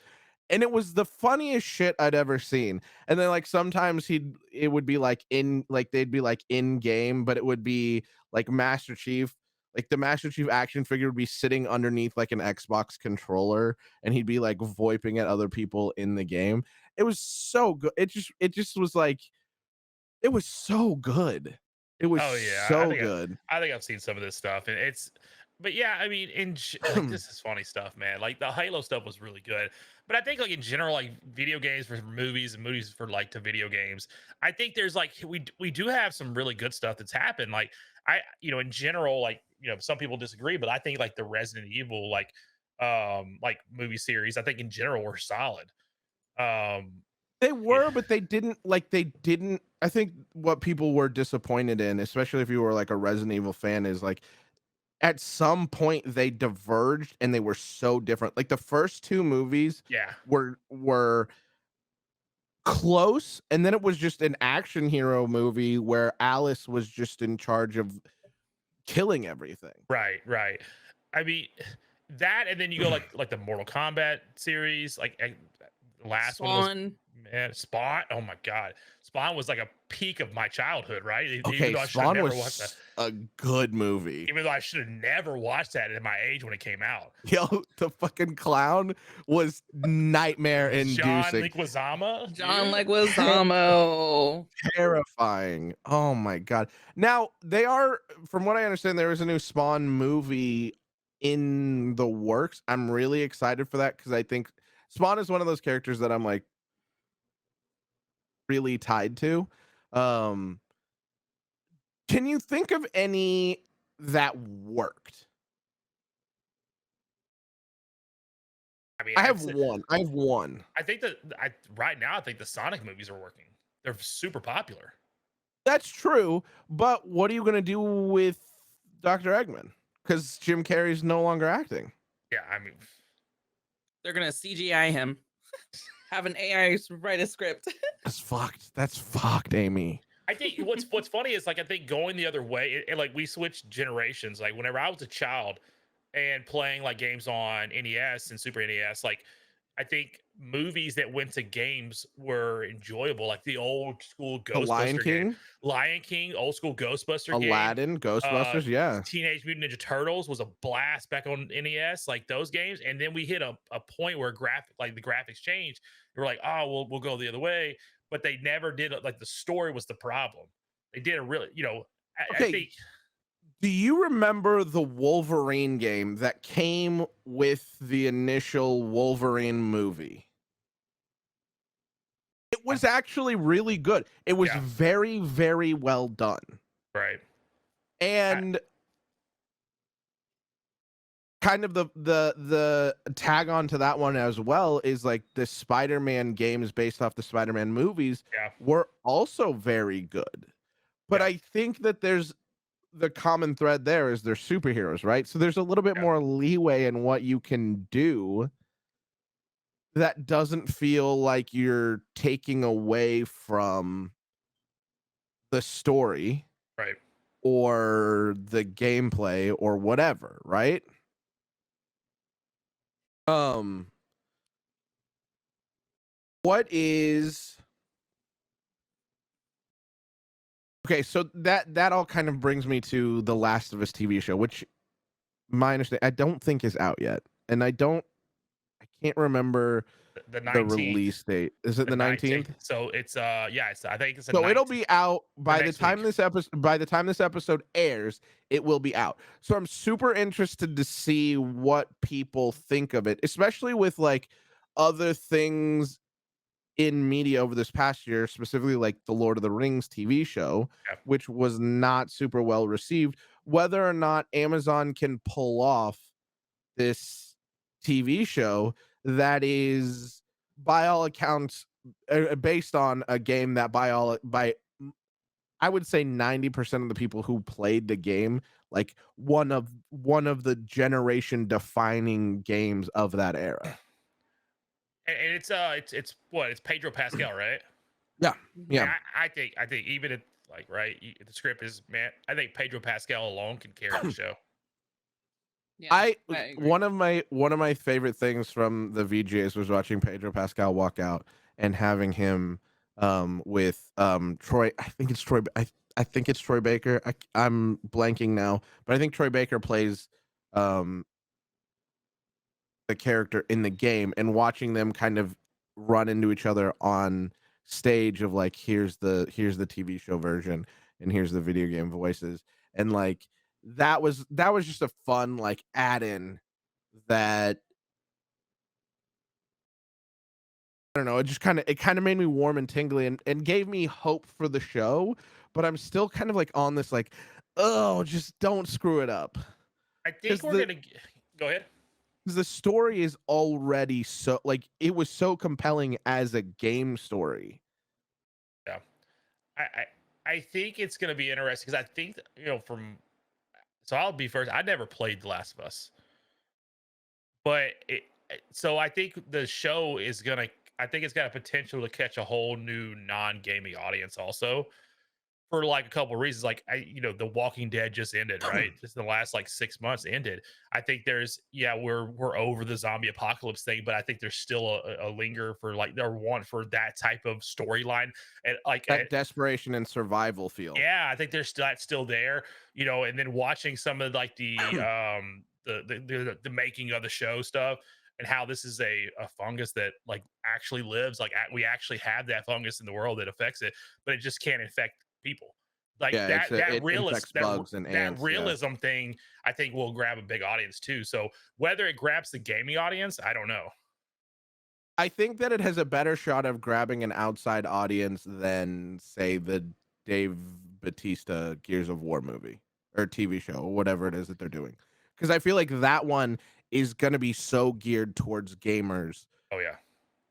And it was the funniest shit I'd ever seen. And then like sometimes it would be like they'd be like in game, but it would be like Master Chief, like the Master Chief action figure would be sitting underneath like an Xbox controller, and he'd be like voiping at other people in the game. It was so good. It just was like, it was so good. It was so good. I think I've seen some of this stuff, and but yeah, I mean, like, this is funny stuff, man. Like the Halo stuff was really good, but I think like in general, like video games for movies and movies for like to video games, I think there's like we do have some really good stuff that's happened. Like in general, like some people disagree, but I think like the Resident Evil like movie series, I think in general were solid. They were, but they didn't. I think what people were disappointed in, especially if you were like a Resident Evil fan, is like at some point they diverged and they were so different. Like the first two movies were close, and then it was just an action hero movie where Alice was just in charge of killing everything. Right. I mean that, and then you go like the Mortal Kombat series, like last Spawn. One was, man, Spawn. Oh my god, Spawn was like a peak of my childhood, right? Okay, Spawn was a good movie. Even though I should have never watched that at my age when it came out. Yo, the fucking clown was nightmare inducing. John Leguizamo. Terrifying. Oh my god. Now, they are, from what I understand, there is a new Spawn movie in the works. I'm really excited for that because I think Spawn is one of those characters that I'm like really tied to. Can you think of any that worked? I mean, I have one. I think right now I think the Sonic movies are working. They're super popular. That's true, but what are you gonna do with Dr. Eggman? Because Jim Carrey's no longer acting. Yeah, I mean, they're gonna CGI him. Have an AI write a script. That's fucked, Amy. I think what's funny is like I think going the other way, like we switched generations. Like whenever I was a child, and playing like games on NES and Super NES, like I think movies that went to games were enjoyable, like the old school The Lion Ghostbuster game, King, Lion King, old school Ghostbuster game. Aladdin, Uh, Ghostbusters, yeah. Teenage Mutant Ninja Turtles was a blast back on NES, like those games. And then we hit a point where the graphics changed. We're like, oh, we'll go the other way, but they never did it. Like the story was the problem. They did a really, I Okay, think, do you remember the Wolverine game that came with the initial Wolverine movie? It I, was actually really good. It was yeah, very, very well done. right, I, And kind of the tag on to that one as well is like the Spider-Man games based off the Spider-Man movies yeah, were also very good. But yeah, I think that there's the common thread there is they're superheroes, right? So there's a little bit yeah, more leeway in what you can do that doesn't feel like you're taking away from the story right. or the gameplay or whatever, right? Um what is Okay, so that all kind of brings me to the Last of Us TV show, which my understanding I don't think is out yet. And I can't remember The the 19th, release date. Is it the the 19th. 19th? So it's yeah, I think it's the So it'll 19th, be out the by the next week. time this episode airs, it will be out. So I'm super interested to see what people think of it, especially with like other things in media over this past year, specifically like the Lord of the Rings TV show, Yeah. which was not super well received. Whether or not Amazon can pull off this TV show that is, by all accounts, based on a game that by I would say 90% of the people who played the game, like one of the generation defining games of that era. And it's what, it's Pedro Pascal, right? Yeah, And yeah. Mhm. I think even if like right, the script is, man, I think Pedro Pascal alone can carry the show. Yeah, I I agree. one of my favorite things from the VJs was watching Pedro Pascal walk out and having him with Troy. I think it's Troy Baker. I'm blanking now, but I think Troy Baker plays um the character in the game, and watching them kind of run into each other on stage of like here's the TV show version and here's the video game voices, and like that was just a fun like add in that I don't know, it kind of made me warm and tingly and gave me hope for the show, but I'm still kind of like on this like, oh, just don't screw it up. I think Because we're gonna go ahead. the story is already so like it was so compelling as a game story. Yeah, I I think it's gonna be interesting because I think from, so I'll be first. I never played The Last of Us, but so I think the show is gonna. I think it's got a potential to catch a whole new non-gaming audience also, for like a couple of reasons. Like The Walking Dead just ended, right? Just in the last like 6 months ended. I think there's, yeah, we're over the zombie apocalypse thing, but I think there's still a linger for like their want for that type of storyline. And like That desperation and survival feel. yeah, I think there's that's still there, and then watching some of like the making of the show stuff, and how this is a fungus that like actually lives, like we actually have that fungus in the world that affects it, but it just can't infect people. Like Yeah, that it infects bugs and that ants. Yeah, realism thing, I think will grab a big audience too. So whether it grabs the gaming audience, I don't know. I think that it has a better shot of grabbing an outside audience than say the Dave Batista Gears of War movie or TV show or whatever it is that they're doing, because I feel like that one is going to be so geared towards gamers. Oh yeah.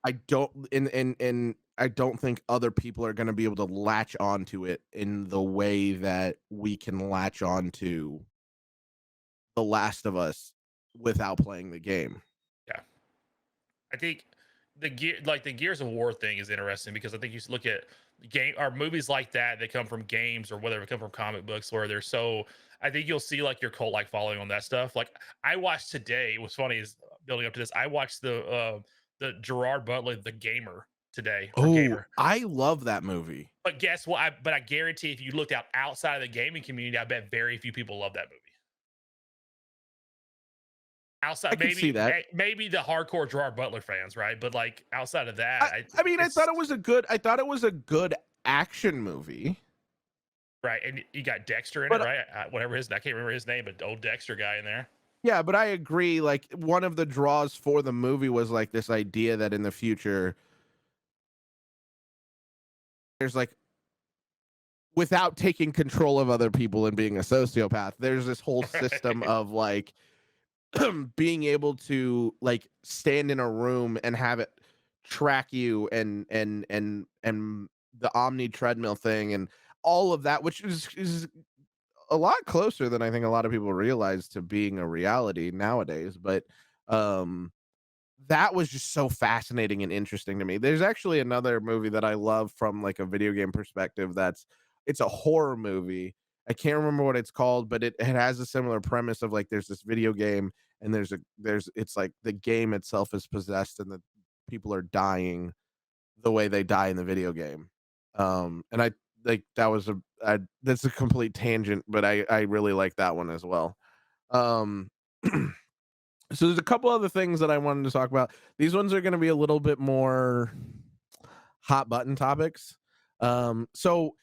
I don't and I don't think other people are going to be able to latch onto it in the way that we can latch onto The Last of Us without playing the game. Yeah. I think the Gears of War thing is interesting because I think you look at game or movies like that come from games or whether it come from comic books where they're so I think you'll see like your cult like following on that stuff. Like I watched today. What's funny is building up to this. I watched the Gerard Butler, The Gamer today or Oh, Gamer. I love that movie. But guess what? I guarantee if you looked outside of the gaming community, I bet very few people love that movie. I Outside, could see that. maybe the hardcore Gerard Butler fans, right? But like outside of that, I mean, I thought it's it was a good. I thought it was a good action movie. right. And you got Dexter in it, But right? Whatever his, I can't remember his name, but old Dexter guy in there. yeah, but I agree. Like one of the draws for the movie was like this idea that in the future, there's like without taking control of other people and being a sociopath, there's this whole system Right. of like being able to like stand in a room and have it track you and the omni treadmill thing and all of that, which is a lot closer than I think a lot of people realize to being a reality nowadays. But um that was just so fascinating and interesting to me. There's actually another movie that I love from like a video game perspective it's a horror movie. I can't remember what it's called, but it has a similar premise of like there's this video game and there's it's like the game itself is possessed and the people are dying the way they die in the video game. And I like that was that's a complete tangent, but I really like that one as well. Um So there's a couple other things that I wanted to talk about. These ones are going to be a little bit more hot button topics. So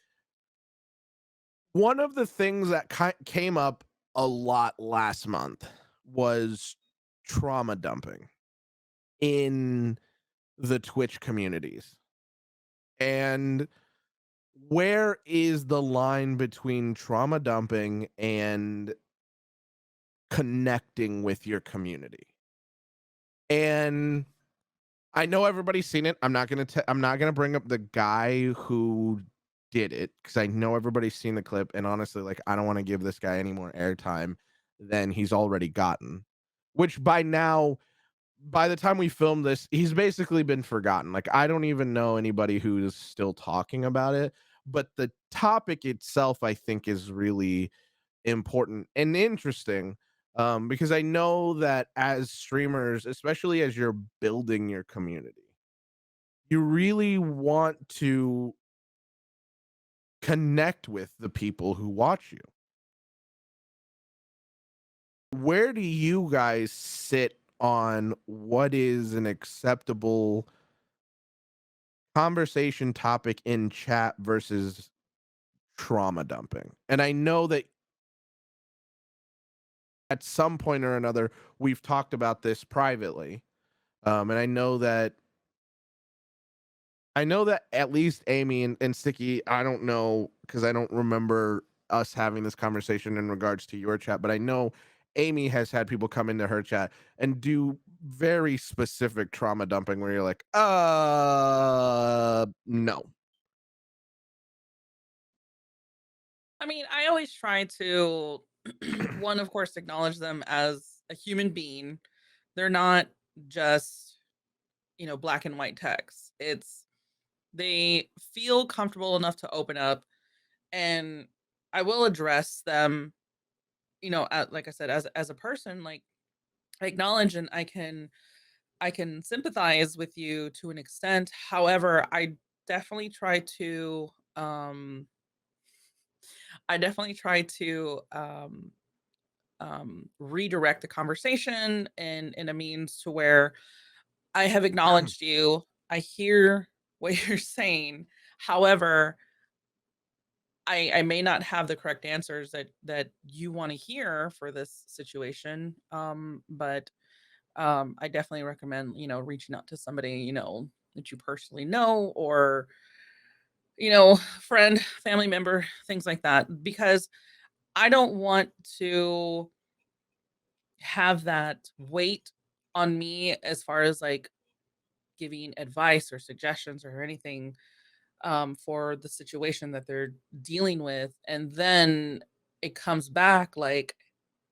one of the things that came up a lot last month was trauma dumping in the Twitch communities. And where is the line between trauma dumping and connecting with your community? And I know everybody's seen it. I'm not gonna bring up the guy who did it because I know everybody's seen the clip. And honestly, like I don't want to give this guy any more airtime than he's already gotten. Which by now, by the time we filmed this, he's basically been forgotten. Like I don't even know anybody who's still talking about it. But the topic itself, I think, is really important and interesting because I know that as streamers, especially as you're building your community, you really want to connect with the people who watch you. Where do you guys sit on what is an acceptable conversation topic in chat versus trauma dumping? And I know that at some point or another, we've talked about this privately. And I know that at least Amy and Sticky, I don't know because I don't remember us having this conversation in regards to your chat, but I know Amy has had people come into her chat and do very specific trauma dumping where you're like, no. I mean, I always try to one, of course, acknowledge them as a human being. They're not just, black and white text. It's they feel comfortable enough to open up, and I will address them, like I said, as a person, like I acknowledge and I can sympathize with you to an extent. However, definitely try to um I definitely try to redirect the conversation in a means to where I have acknowledged you. I hear what you're saying. However, I may not have the correct answers that you want to hear for this situation. But I definitely recommend, reaching out to somebody, that you personally know, or, friend, family member, things like that, because I don't want to have that weight on me as far as like giving advice or suggestions or anything for the situation that they're dealing with. And then it comes back like,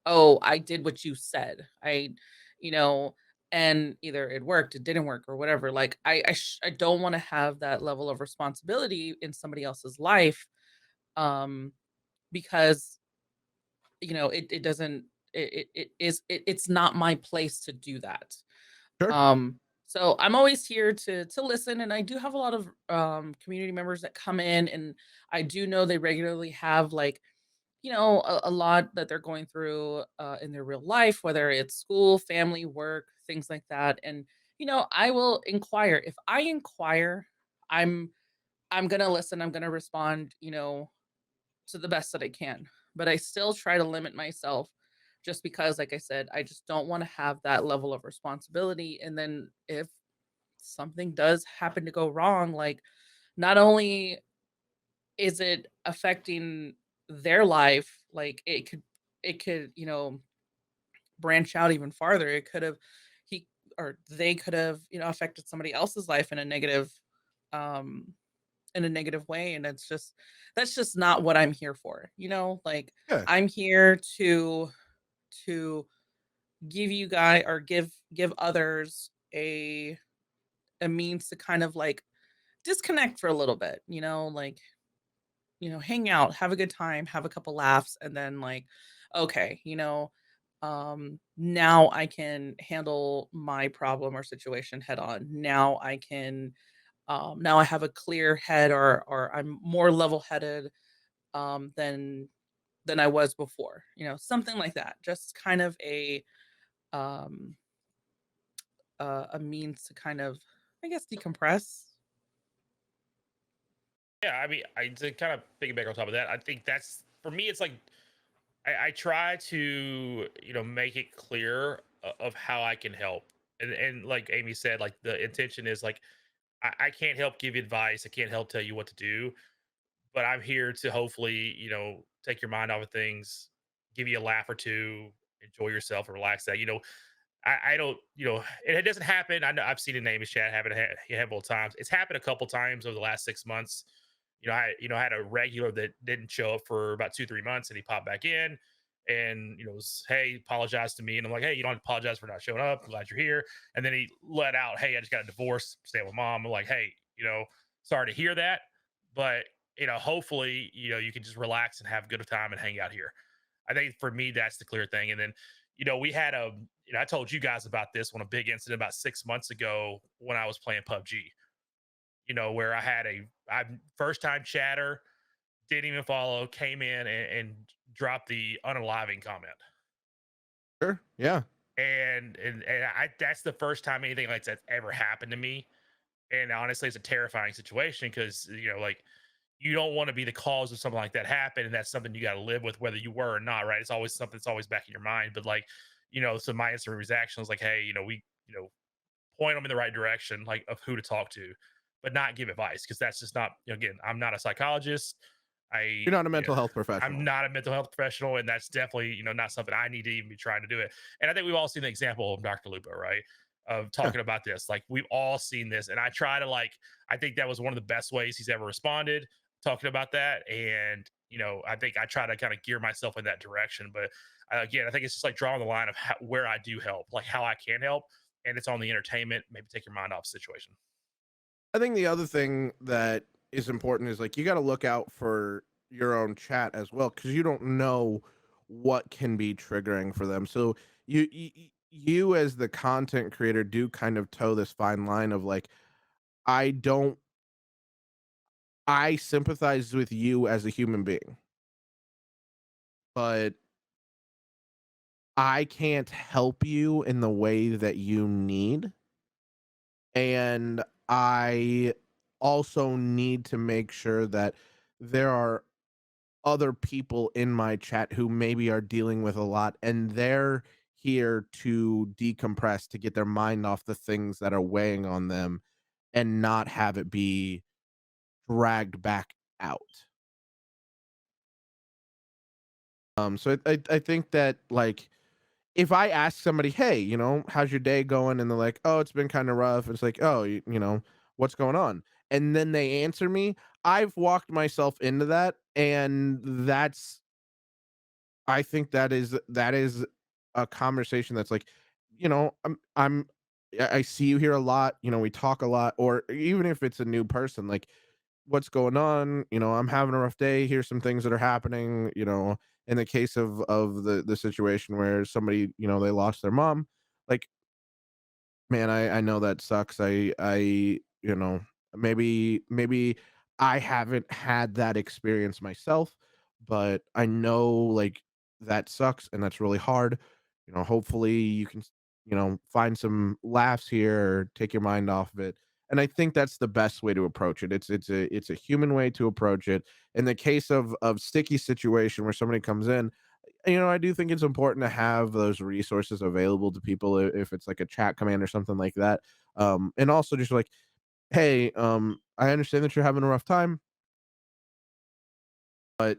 oh, I did what you said. You know, and either it worked, it didn't work, or whatever. Like, I don't want to have that level of responsibility in somebody else's life, um, because it doesn't it's not my place to do that. Sure. So I'm always here to listen, and I do have a lot of community members that come in, and I do know they regularly have like a lot that they're going through in their real life, whether it's school, family, work, things like that. And I will inquire. If I inquire, I'm I'm gonna listen. I'm gonna respond. To the best that I can. But I still try to limit myself just because, like I said, I just don't want to have that level of responsibility. And then if something does happen to go wrong, like not only is it affecting their life, like it could, branch out even farther. It could have he or they could have, affected somebody else's life um in a negative way, and that's just not what I'm here for. Like Yeah. I'm here to give you guys or give others a means to kind of like disconnect for a little bit, like hang out, have a good time, have a couple laughs, and then like, okay, now I can handle my problem or situation head on. Now I have a clear head, or I'm more level headed than I was before. Something like that. Just kind of um a means to kind of, I guess, decompress. Yeah, I mean, I to kind of piggyback on top of that. I think that's for me. It's like I try to make it clear of how I can help, and like Amy said, like the intention is like I can't help give you advice. I can't help tell you what to do, but I'm here to hopefully take your mind off of things, give you a laugh or two, enjoy yourself, and relax. That I don't, it doesn't happen. I know I've seen it in Amy's chat happen a handful of times. It's happened a couple times over the last 6 months. I had a regular that didn't show up for about 2, 3 months, and he popped back in, and was, hey, apologize to me, and I'm like, hey, you don't have to apologize for not showing up. I'm glad you're here. And then he let out, hey, I just got a divorce, staying with mom. I'm like, hey, sorry to hear that, but hopefully, you can just relax and have a good time and hang out here. I think for me, that's the clear thing. And then, we had I told you guys about this one, a big incident about 6 months ago when I was playing PUBG, where I first time chatter, didn't even follow, came in and dropped the unaliving comment. Sure. Yeah. And I that's the first time anything like that's ever happened to me. And honestly, it's a terrifying situation because like you don't want to be the cause of something like that happen, and that's something you got to live with whether you were or not, right? It's always something that's always back in your mind. But like, so my instant reaction was like, hey, we point them in the right direction, like of who to talk to, but not give advice because that's just not. Again, I'm not a psychologist. I You're not a yeah, mental health I'm professional. not a mental health professional, and that's definitely not something I need to even be trying to do it. And I think we've all seen the example of Dr. Lupo, right? Of Yeah. talking about this. Like we've all seen this, and I try to like. I think that was one of the best ways he's ever responded, talking about that. And I think I try to kind of gear myself in that direction. But again, I think it's just like drawing the line of where I do help, like how I can help, and it's on the entertainment. Maybe take your mind off the situation. I think the other thing that is important is like you got to look out for your own chat as well because you don't know what can be triggering for them. So you as the content creator do kind of toe this fine line of like I don't I sympathize with you as a human being, but I can't help you in the way that you need. And I also need to make sure that there are other people in my chat who maybe are dealing with a lot and they're here to decompress, to get their mind off the things that are weighing on them and not have it be dragged back out. So I think that like if I ask somebody, hey, how's your day going? And they're like, oh, it's been kind of rough. It's like, oh, what's going on? And then they answer me. I've walked myself into that. And I think that is a conversation that's like, I see you here a lot. We talk a lot, or even if it's a new person, like, what's going on? I'm having a rough day. Here's some things that are happening. in the case of the situation where somebody, you know, they lost their mom, like, man, I know that sucks. You know, maybe I haven't had that experience myself, but I know like that sucks and that's really hard. You know, hopefully you can, you know, find some laughs here or take your mind off of it. And I think that's the best way to approach it. It's a human way to approach it. In the case of sticky situation where somebody comes in, you know, I do think it's important to have those resources available to people if it's like a chat command or something like that. And also just like, hey, I understand that you're having a rough time, but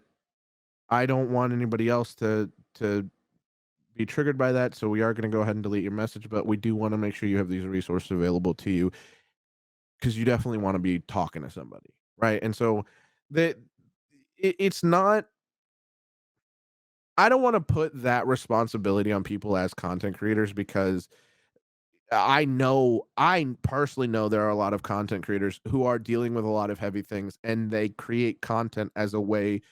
I don't want anybody else to be triggered by that. So we are going to go ahead and delete your message, but we do want to make sure you have these resources available to you because you definitely want to be talking to somebody, right? And so that it's not. I don't want to put that responsibility on people as content creators because I personally know there are a lot of content creators who are dealing with a lot of heavy things and they create content as a way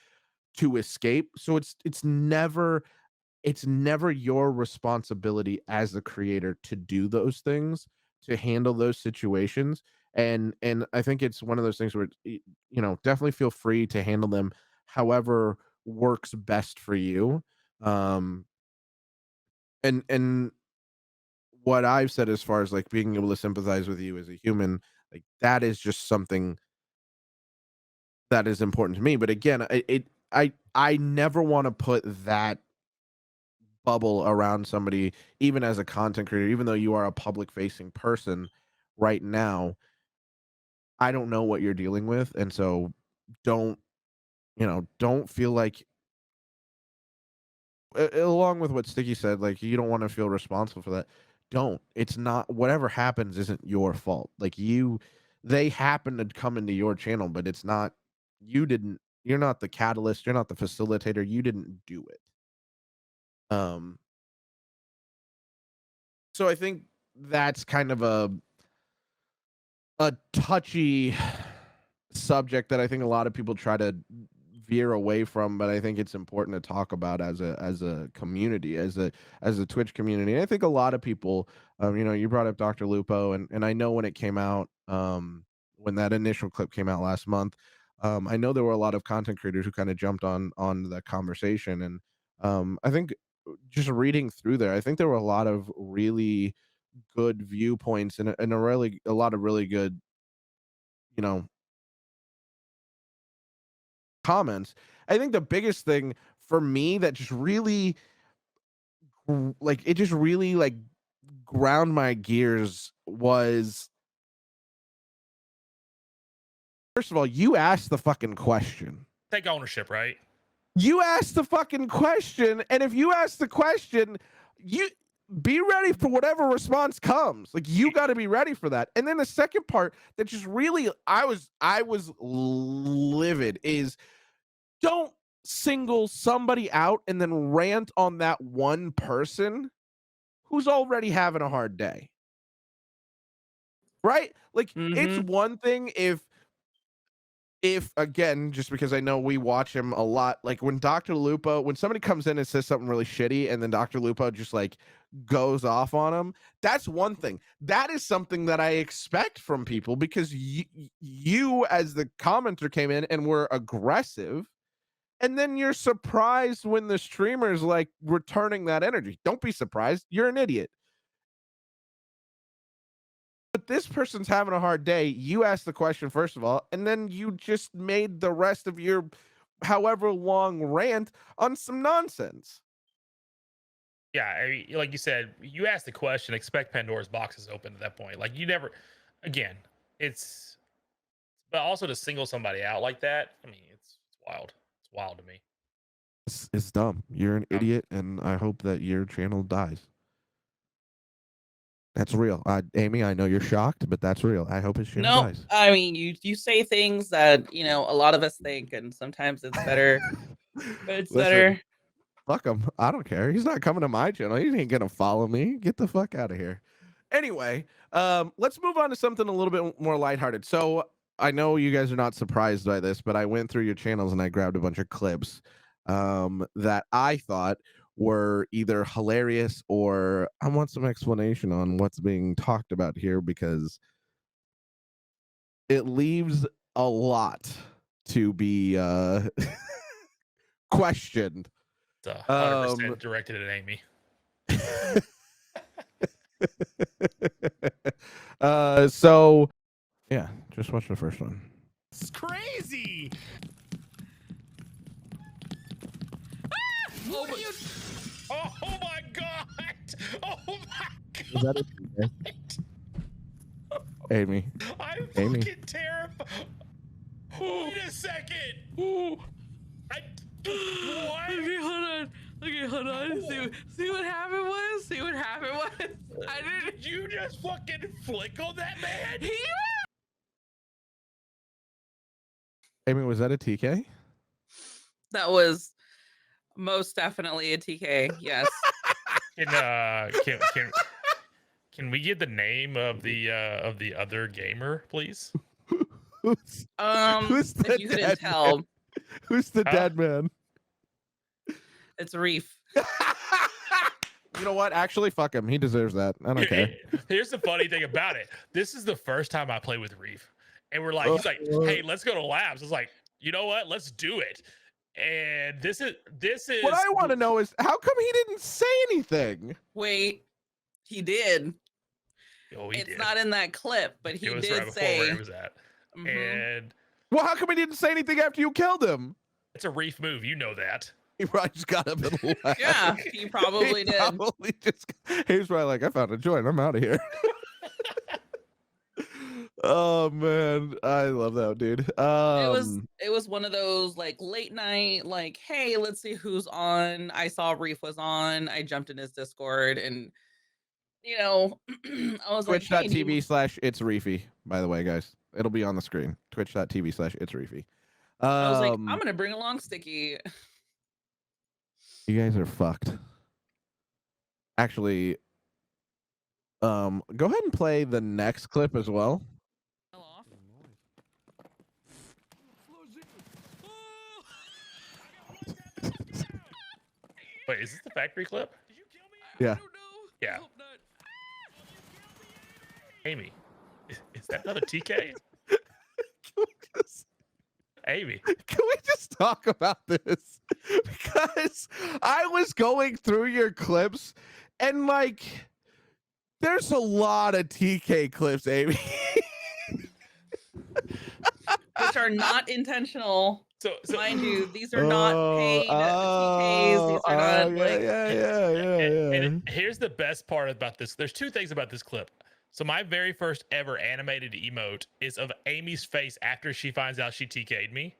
to escape. So it's never your responsibility as the creator to do those things, to handle those situations. And I think it's one of those things where you know, definitely feel free to handle them however works best for you. Um and what I've said as far as like being able to sympathize with you as a human, like that is just something that is important to me. But again, I never want to put that bubble around somebody, even as a content creator, even though you are a public facing person right now. I don't know what you're dealing with, and so don't you know? Don't feel like along with what Sticky said, like you don't want to feel responsible for that. Don't. It's not whatever happens isn't your fault. Like they happen to come into your channel, but it's not you didn't you're not the catalyst, you're not the facilitator, you didn't do it. Um so I think that's kind of a touchy subject that I think a lot of people try to veer away from, but I think it's important to talk about as a community, as a Twitch community. And I think a lot of people, you know, you brought up Dr. Lupo, and I know when it came out, when that initial clip came out last month, I know there were a lot of content creators who kind of jumped on the conversation, and I think just reading through there, I think there were a lot of really good viewpoints and a lot of really good, you know, comments. I think the biggest thing for me that just really like it just really like ground my gears was first of all, you asked the fucking question. Take ownership, right? You asked the fucking question, and if you ask the question, you be ready for whatever response comes. Like you got to be ready for that. And then the second part that just really I was livid is don't single somebody out and then rant on that one person who's already having a hard day. Right? Like it's Mm-hmm. one thing if again, just because I know we watch him a lot, like when Dr. Lupo, when somebody comes in and says something really shitty and then Dr. Lupo just like goes off on him, that's one thing. That is something that I expect from people because you as the commenter came in and were aggressive. And then you're surprised when the streamer's like returning that energy. Don't be surprised. You're an idiot. But this person's having a hard day. You asked the question, first of all, and then you just made the rest of your however long rant on some nonsense. Yeah, I mean, like you said, you asked the question, expect Pandora's boxes open at that point. Like you never, again, it's, but also to single somebody out like that, I mean, it's wild. It's wild to me. It's dumb. You're an Um, idiot, and I hope that your channel dies. That's real. Amy, I know you're shocked, but that's real. I hope his channel No, dies. I mean you say things that a lot of us think, and sometimes it's better. It's Listen, better. fuck him. I don't care. He's not coming to my channel. He ain't gonna follow me. Get the fuck out of here. Anyway, let's move on to something a little bit more lighthearted. So I know you guys are not surprised by this, but I went through your channels and I grabbed a bunch of clips. that I thought were either hilarious or I want some explanation on what's being talked about here, because it leaves a lot to be questioned. It's 100% directed at Amy. So yeah, just watch the first one. It's crazy. Oh my god! Oh my god! Is that it? Amy. I'm Amy. fucking terrified. Wait a second. What? Okay, hold on. Okay, hold on. See what happened was? See what happened was? I didn't. Did you just fucking flick on that man? Amy, was that a TK? That was most definitely a TK. Yes. Can we get the name of the other gamer, please? Who's If the you couldn't dead tell, man? Who's the dead man? it's Reef. You know what? Actually, fuck him. He deserves that. I don't care. Here's the funny thing about it. This is the first time I play with Reef, and he's like, "Hey, let's go to labs." I was like, "You know what? Let's do it." And this is What I want to know is how come he didn't say anything? Wait, he did. Oh, It's did. not in that clip, but he It was did right before say. where he was at. Mhm. And Well, how come he didn't say anything after you killed him? it's a Reef move, you know that. He probably just got up and left. Yeah, he probably did. Probably he was probably like, I found a joint. I'm out of here. Oh man, I love that dude. It was one of those like late night, like, hey, let's see who's on. I saw Reef was on. I jumped in his Discord, and I was like, hey, do you- Twitch.tv/it's Reefy, by the way, guys. It'll be on the screen. Twitch.tv/it's Reefy. I was like, I'm gonna bring along Sticky. You guys are fucked. Actually, go ahead and play the next clip as well. Wait, is this the factory clip? Did you kill me? Yeah. I don't know. Yeah. I hope not. Amy, is that another TK? Amy. Can we just talk about this? Because I was going through your clips and like there's a lot of TK clips, Amy. Which are not intentional. So Mind you, these are not paid TKs. These are not like. And here's the best part about this. There's two things about this clip. So my very first ever animated emote is of Amy's face after she finds out she TK'd me.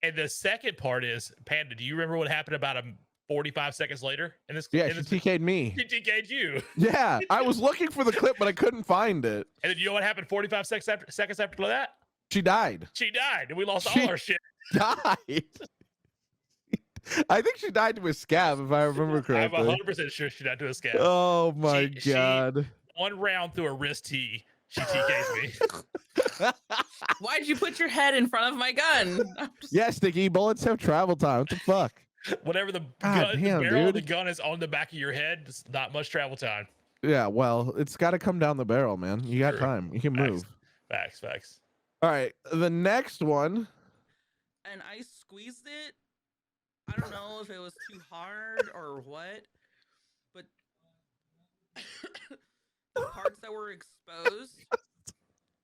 And the second part is, Panda, do you remember what happened about 45 seconds later? Yeah, she TK'd me. She TK'd you. Yeah, I was looking for the clip, but I couldn't find it. And then you know what happened 45 seconds after that? She died. She died, and we lost all our shit. Died. I think she died to a scab, if I remember correctly. I'm 100% sure she died to a scab. Oh my god. One round through a wrist T, she TKs me. Why'd you put your head in front of my gun? Yeah, Sticky, bullets have travel time. What the fuck? Whatever the God damn, the barrel of dude. the gun is on the back of your head, it's not much travel time. Yeah, well, it's got to come down the barrel, man. You got True. time. You can move. Facts. All right, the next one. And I squeezed it. I don't know if it was too hard or what, but the parts that were exposed,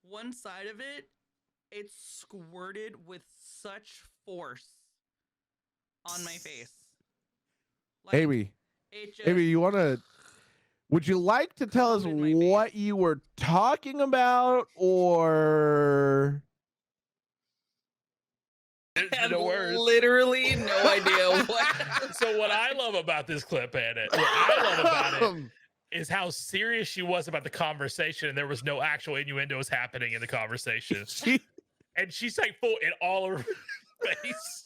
one side of it squirted with such force on my face. Like, Amy, it just, Amy, would you like to tell us in my what face. you were talking about, or I have No words. literally no idea what. So what I love about this clip, Anna, what I love about it is how serious she was about the conversation, and there was no actual innuendos happening in the conversation. And she's like full in all over her face.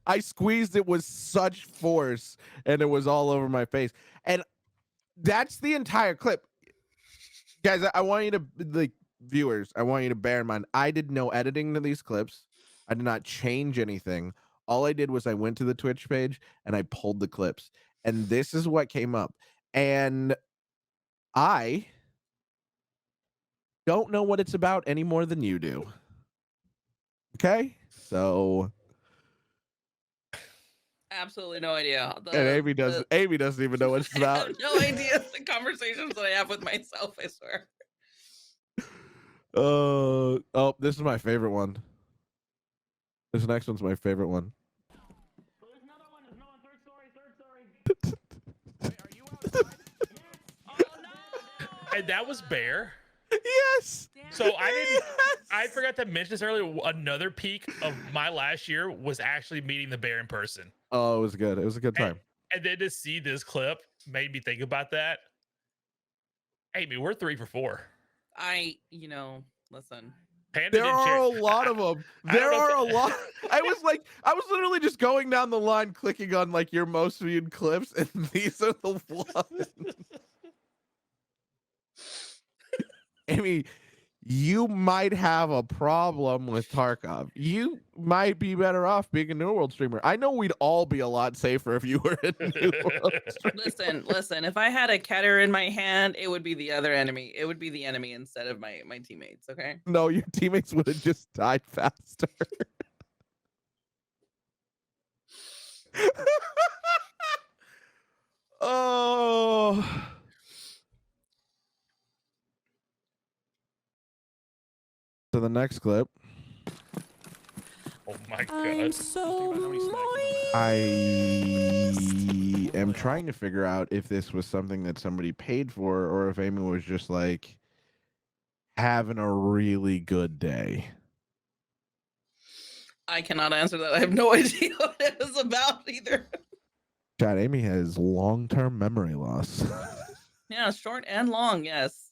I squeezed it with such force, and it was all over my face. And that's the entire clip, guys. I want you to, the viewers, I want you to bear in mind, I did no editing to these clips. I did not change anything. All I did was I went to the Twitch page and I pulled the clips, and this is what came up. And I don't know what it's about any more than you do. Okay? So Absolutely no idea. and Amy doesn't even know what it's I about. have no idea the conversations that I have with myself, I swear. Oh, this is my favorite one. This next one's my favorite one. There's another one. There's another one. Third story. Wait, are you outside? Oh no! And that was Bear. Yes. So I didn't. Yes! I forgot to mention this earlier. Another peak of my last year was actually meeting the Bear in person. Oh, it was good. It was a good time. And then to see this clip made me think about that. Amy, we're 3 for 4. Listen. Panda There didn't are share- a lot of them. I don't There know are a if- lot. I was literally just going down the line, clicking on like your most viewed clips, and these are the ones. Amy, you might have a problem with Tarkov. You might be better off being a New World streamer. I know we'd all be a lot safer if you were a New World streamer. Listen. If I had a Keter in my hand, it would be the other enemy. It would be the enemy instead of my teammates. Okay. No, your teammates would have just died faster. Oh. So the next clip, Oh my I'm god. so I am trying to figure out if this was something that somebody paid for or if Amy was just like having a really good day. I cannot answer that. I have no idea what it was about either. Chat, Amy has long-term memory loss. Yeah, short and long, yes.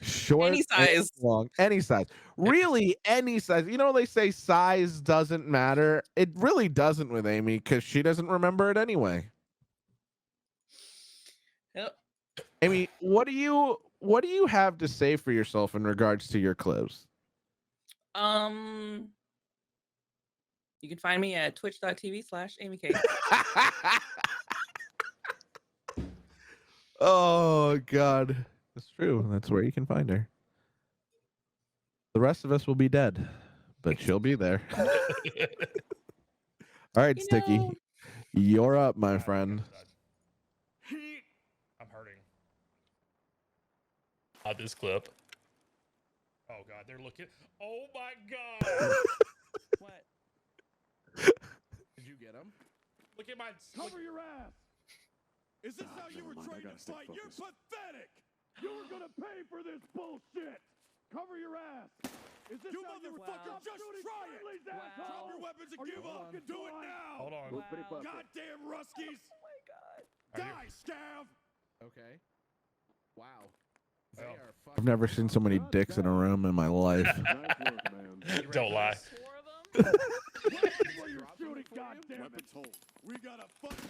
Short, Any and size. long, any size. Really, any size. You know, they say size doesn't matter. It really doesn't with Amy because she doesn't remember it anyway. Yep. Amy, what do you have to say for yourself in regards to your clips? You can find me at twitch.tv/AmyK. Oh God, that's true. That's where you can find her. The rest of us will be dead, but she'll be there. All right, You Sticky, know- you're up, my friend. I'm hurting. This clip. Oh god, they're looking. Oh my god. What? Did you get him? Look at my. Cover your ass. Is this how you were trained to fight? You're pathetic. You were gonna pay for this bullshit. Cover your ass. Is this how you were fucking just try it? Drop your weapons and give up. Do it now. Hold on. Wow. Goddamn Ruskies. Oh my god. Die, Scav. Okay. Wow. They are I've never seen so many dicks in a room in my life. Don't lie. Four of them? Where you're shooting, goddamn it. We got a fucking.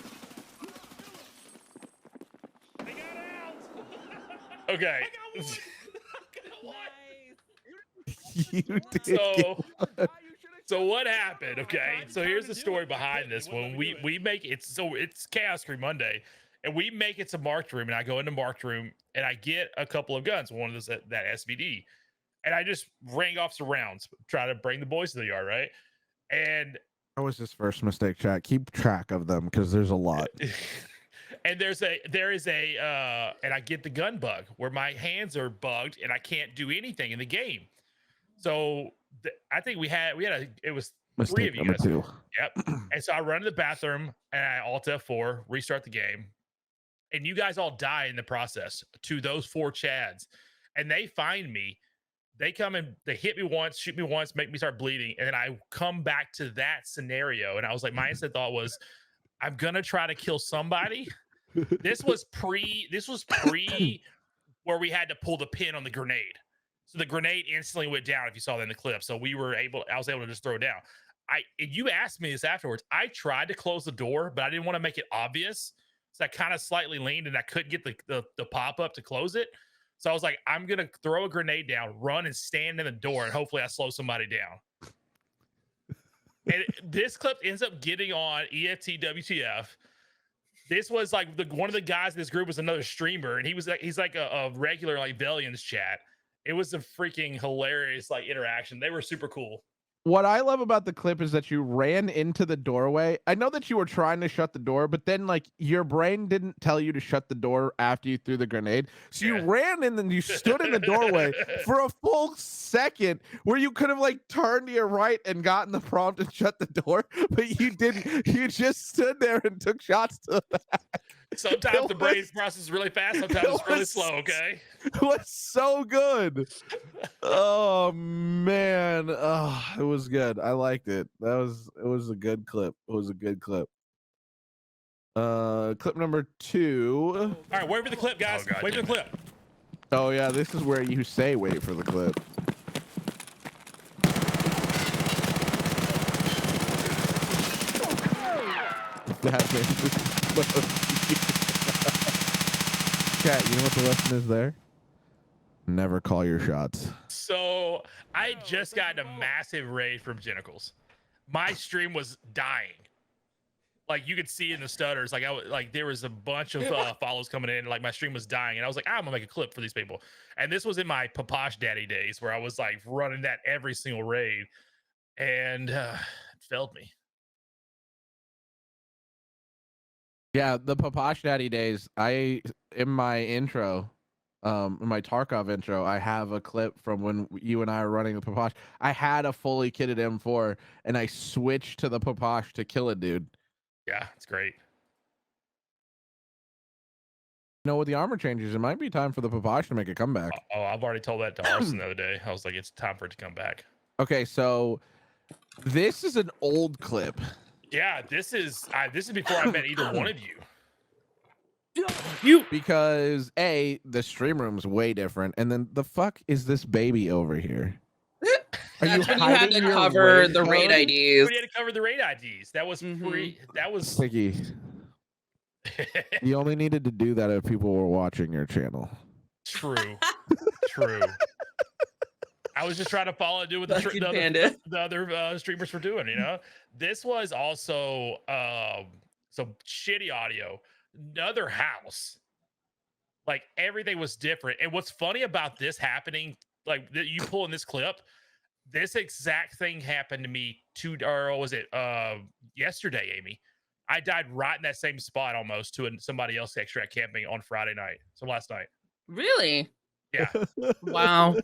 They got out. Okay. Nice. You did. So what happened? Okay, so here's the story behind this one. We make it so it's Chaos Crew Monday, and we make it to Marked Room, and I go into Marked Room and I get a couple of guns, one of those that SVD, and I just rang off some rounds, try to bring the boys to the yard, right? And That was his first mistake, chat. Keep track of them because there's a lot. and there is a and I get the gun bug where my hands are bugged and I can't do anything in the game. So I think it was 3 Mistake of you number guys. 2. Yep. And so I run to the bathroom and I alt F4, restart the game, and you guys all die in the process to those 4 Chads, and they find me. They come and they hit me once, shoot me once, make me start bleeding, and then I come back to that scenario, and I was like, my instant thought was, I'm gonna try to kill somebody. This was pre where we had to pull the pin on the grenade. So the grenade instantly went down if you saw that in the clip. So I was able to just throw it down. And you asked me this afterwards. I tried to close the door, but I didn't want to make it obvious. So I kind of slightly leaned and I couldn't get the pop-up to close it. So I was like, I'm gonna throw a grenade down, run and stand in the door, and hopefully I slow somebody down. And this clip ends up getting on EFT WTF. This was like one of the guys in this group was another streamer, and he's like a regular like Valiant's chat. It was a freaking hilarious like interaction. They were super cool. What I love about the clip is that you ran into the doorway. I know that you were trying to shut the door, but then like your brain didn't tell you to shut the door after you threw the grenade. So you ran in and you stood in the doorway for a full second where you could have like turned to your right and gotten the prompt and shut the door, but you didn't. You just stood there and took shots to the back. Sometimes the brain processes really fast, sometimes it's really slow, okay? It was so good. Oh man. Oh, it was good. I liked it. It was a good clip. It was a good clip. Clip number 2. All right, wait for the clip, guys. Wait for the clip. Oh yeah, this is where you say wait for the clip. Cat, you know what the lesson is there? Never call your shots. So I just got a massive raid from Genitals. My stream was dying. Like you could see in the stutters, like there was a bunch of follows coming in. Like my stream was dying, and I was like, I'm gonna make a clip for these people. And this was in my Papash Daddy days, where I was like running that every single raid, and it failed me. Yeah, the Papash Daddy days. In my intro, in my Tarkov intro, I have a clip from when you and I were running the Papash. I had a fully kitted M4, and I switched to the Papash to kill a dude. Yeah, it's great. You know, with the armor changes, it might be time for the Papash to make a comeback. Oh, I've already told that to Arson the other day. I was like, it's time for it to come back. Okay, so this is an old clip. Yeah, this is before I met either one of you. Because the stream room's way different, and then the fuck is this baby over here? That's when you had to cover the raid IDs. We had to cover the raid IDs. That was free. That was Sticky. You only needed to do that if people were watching your channel. True. I was just trying to follow and do what the other streamers were doing, you know? This was also some shitty audio. Another house. Like everything was different. And what's funny about this happening, like you pull in this clip, this exact thing happened to me yesterday, Amy. I died right in that same spot almost to somebody else extract camping on Friday night. So last night. Really? Yeah. Wow.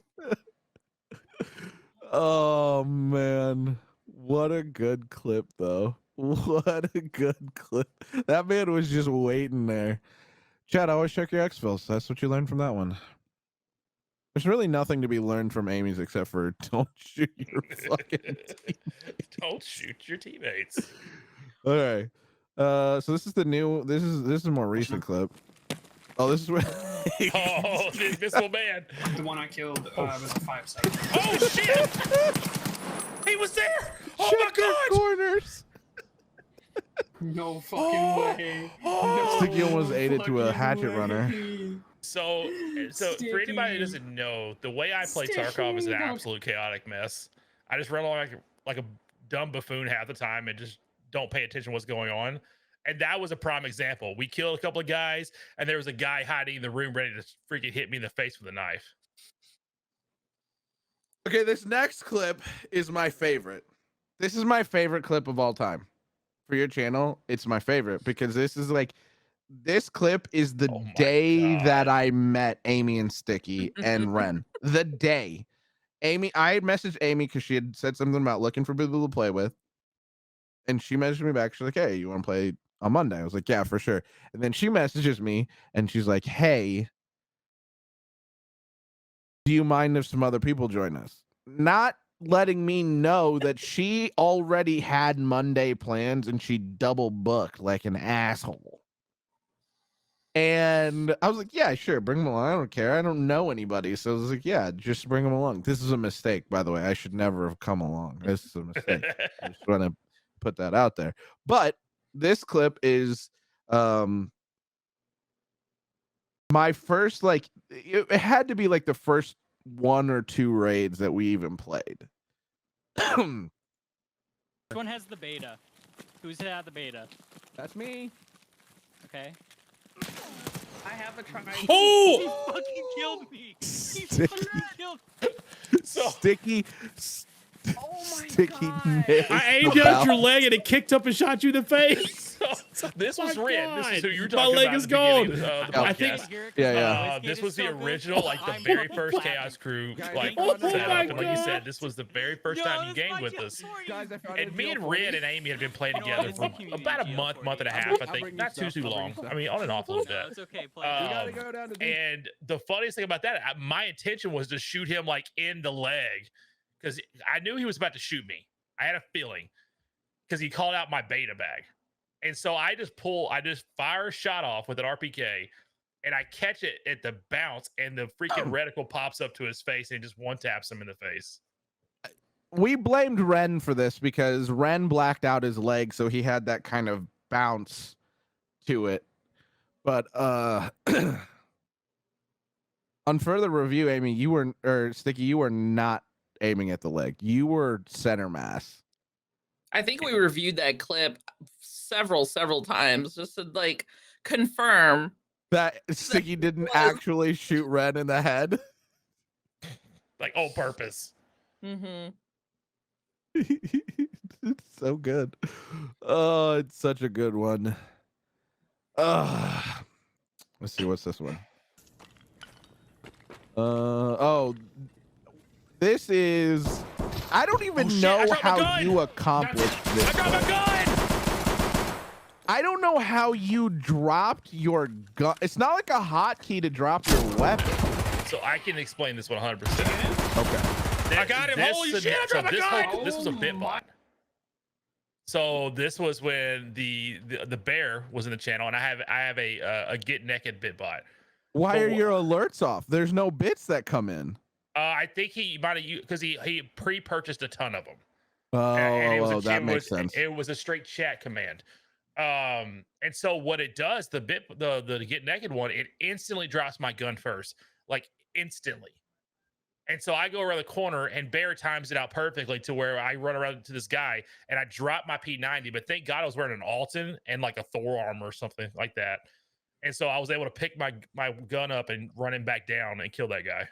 Oh man. What a good clip though. What a good clip. That man was just waiting there. Chad, always check your exfils. That's what you learned from that one. There's really nothing to be learned from Amy's except for don't shoot your fucking teammates. Don't shoot your teammates. All right. So this is this is a more recent clip. Oh, this is where oh, the invisible man. The one I killed was a 5-star. Oh shit! He was there! Oh check my god! Corners. No fucking way. Oh, Sticky almost ate it to a hatchet runner. So for anybody who doesn't know, the way I play Tarkov is an absolute chaotic mess. I just run along like a dumb buffoon half the time and just don't pay attention to what's going on. And that was a prime example. We killed a couple of guys, and there was a guy hiding in the room ready to freaking hit me in the face with a knife. Okay, this next clip is my favorite. This is my favorite clip of all time. For your channel, it's my favorite because this clip is the day that I met Amy and Sticky and Ren. The day. Amy, I had messaged Amy because she had said something about looking for people to play with. And she messaged me back. She's like, hey, you want to play on Monday? I was like, yeah, for sure. And then she messages me and she's like, hey, do you mind if some other people join us? Not letting me know that she already had Monday plans and she double booked like an asshole. And I was like, yeah, sure, bring them along. I don't care. I don't know anybody. So I was like, yeah, just bring them along. This is a mistake, by the way. I should never have come along. This is a mistake. I just want to put that out there. But this clip is my first, like, it had to be like the first 1 or 2 raids that we even played. Which one has the beta? Who's had the beta? That's me. Okay. I have a try. He Oh, fucking killed me. He Sticky. fucking killed. so Sticky. Oh my Sticky God. nails I the aimed down at your belt. leg and it kicked up and shot you in the face. so this was My Red. This is who God. you were My talking leg about. is at the beginning of gone. the I podcast. think- Yeah. This was the original, like the I'm very fucking first clapping. Chaos Crew, Guys, like oh set my up. And like you God. said, this was the very first time you gamed with us. Guys, I found And me and Red and Amy had been playing No, together it's for a community about a GL month, for month and a you. half, I I'll think. bring you Not stuff, too I'll bring long. you stuff. I mean, on and off a little No, bit. it's okay. Play. We gotta Um, go down to And the funniest thing about that, my intention was to shoot him like in the leg because I knew he was about to shoot me. I had a feeling because he called out my beta bag. And so I just fire a shot off with an RPK and I catch it at the bounce and the freaking reticle pops up to his face and just one taps him in the face. We blamed Ren for this because Ren blacked out his leg, so he had that kind of bounce to it. But on further review, Amy, Sticky, you were not aiming at the leg. You were center mass. I think we reviewed that clip several times just to like confirm. That Sticky didn't was- actually shoot Ren in the head. Like on purpose. Mm-hmm. It's so good. Oh, it's such a good one. Let's see, what's this one? This is. I don't even shit, know I dropped my how gun! you accomplished this. I got my gun! I don't know how you dropped your gun. It's not like a hotkey to drop your weapon. So I can explain this 100%. Okay. I got him. Holy shit, I dropped my gun! This was a bit bot. So this was when the bear was in the channel, and I have a get naked bit bot. Why are Well, your alerts off? There's no bits that come in. I think he might have used because he pre-purchased a ton of them. Oh, And it was that it makes was, sense. It was a straight chat command. And so what it does, the get naked one, it instantly drops my gun first, like instantly. And so I go around the corner and Bear times it out perfectly to where I run around to this guy and I drop my P90, but thank God I was wearing an Alton and like a Thor armor or something like that. And so I was able to pick my gun up and run him back down and kill that guy.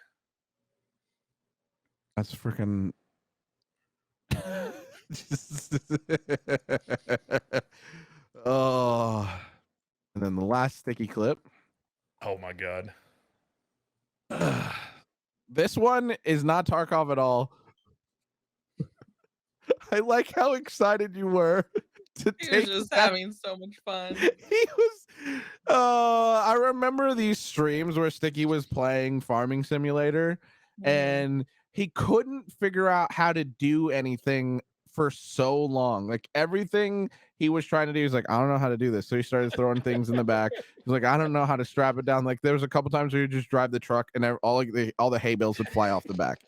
That's freaking. Oh, and then the last sticky clip. Oh my God. This one is not Tarkov at all. I like how excited you were to He was take just that. having so much fun. He was. I remember these streams where Sticky was playing Farming Simulator, and he couldn't figure out how to do anything for so long. Like everything he was trying to do, he's like, I don't know how to do this. So he started throwing things in the back. He's like, I don't know how to strap it down. Like there was a couple times where you just drive the truck and all the hay bales would fly off the back.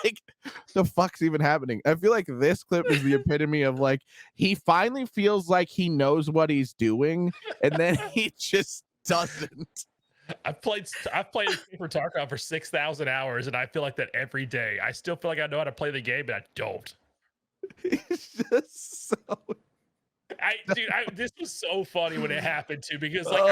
Like the fuck's even happening? I feel like this clip is the epitome of like he finally feels like he knows what he's doing, and then he just doesn't. I've played for Tarkov for 6,000 hours, and I feel like that every day. I still feel like I know how to play the game, but I don't. He's just so. This was so funny when it happened too, because like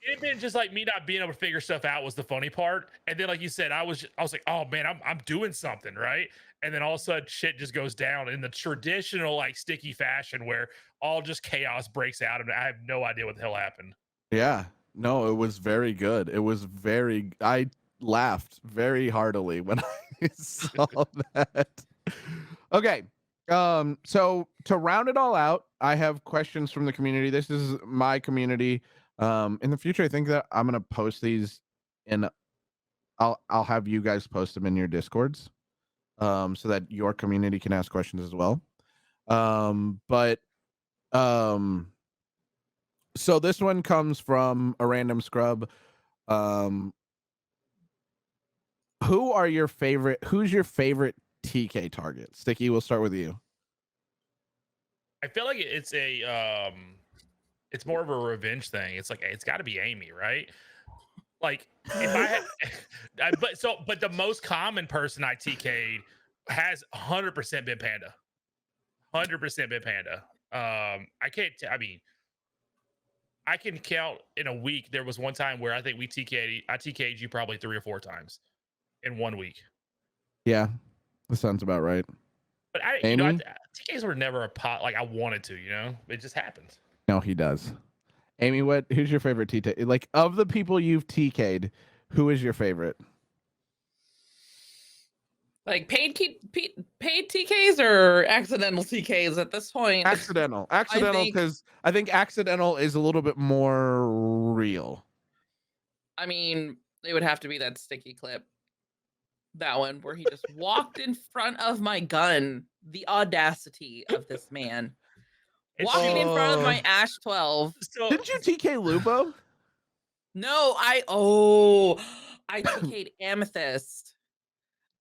it had been just like me not being able to figure stuff out was the funny part, and then like you said, I was like, oh man, I'm doing something right, and then all of a sudden shit just goes down in the traditional like sticky fashion where all just chaos breaks out, and I have no idea what the hell happened. Yeah, no, it was very good. It was very. I laughed very heartily when I saw that. Okay. So to round it all out, I have questions from the community. This is my community. In the future, I think that I'm gonna post these in. I'll have you guys post them in your Discords, so that your community can ask questions as well. So this one comes from a random scrub. Who's your favorite TK target? Sticky, we'll start with you. I feel like it's more of a revenge thing. It's like it's got to be Amy, right? Like if I had, but the most common person I TK'd has 100% been Panda, 100% been Panda. I can't. I mean, I can count in a week. There was one time where I think I TK'd you probably 3 or 4 times in 1 week. Yeah, that sounds about right. But Amy? TKs were never a pot like I wanted to. It just happened. No, he does. Amy, who's your favorite TK? Like, of the people you've TK'd, who is your favorite? Like paid TKs or accidental TKs at this point? Accidental because I think accidental is a little bit more real. I mean, it would have to be that sticky clip. That one where he just walked in front of my gun. The audacity of this man. Walking in front of my Ash 12. So, didn't you TK Lupo? No, I TK'd Amethyst.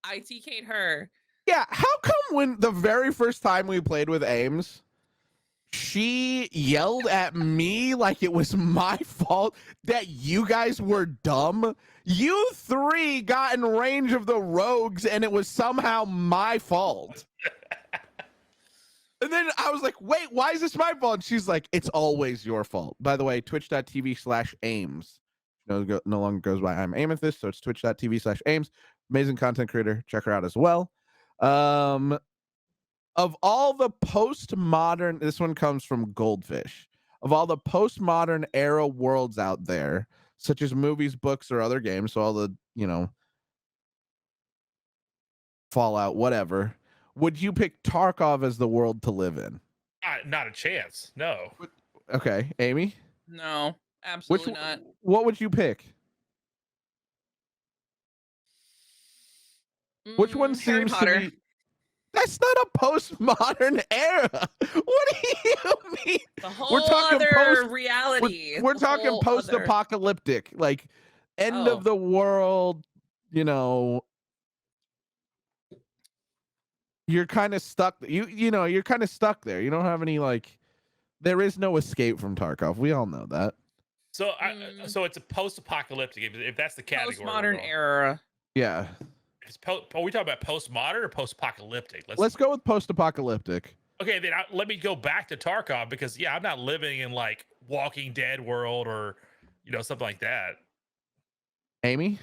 I TK'd her. Yeah, how come when the very first time we played with Ames, she yelled at me like it was my fault that you guys were dumb? You 3 got in range of the rogues and it was somehow my fault. And then I was like, wait, why is this my fault? And she's like, it's always your fault. By the way, twitch.tv/Ames. No longer goes by I'm Amethyst, so it's twitch.tv/Ames. Amazing content creator. Check her out as well. Of all the postmodern, this one comes from Goldfish. Of all the postmodern era worlds out there, such as movies, books, or other games, so all the, Fallout, whatever, would you pick Tarkov as the world to live in? not a chance. No. Okay, Amy? No, absolutely not. What would you pick? Which one Harry seems Potter. to be... That's not a postmodern era. What do you mean? The whole other reality. We're talking post-apocalyptic, like end of the world, you're kind of stuck. You're kind of stuck there. You don't have any there is no escape from Tarkov. We all know that. So so it's a post-apocalyptic if that's the category. Postmodern era. Yeah. Are we talking about postmodern or post-apocalyptic? Let's go with post-apocalyptic. Okay, then let me go back to Tarkov because I'm not living in like Walking Dead world or something like that. Amy?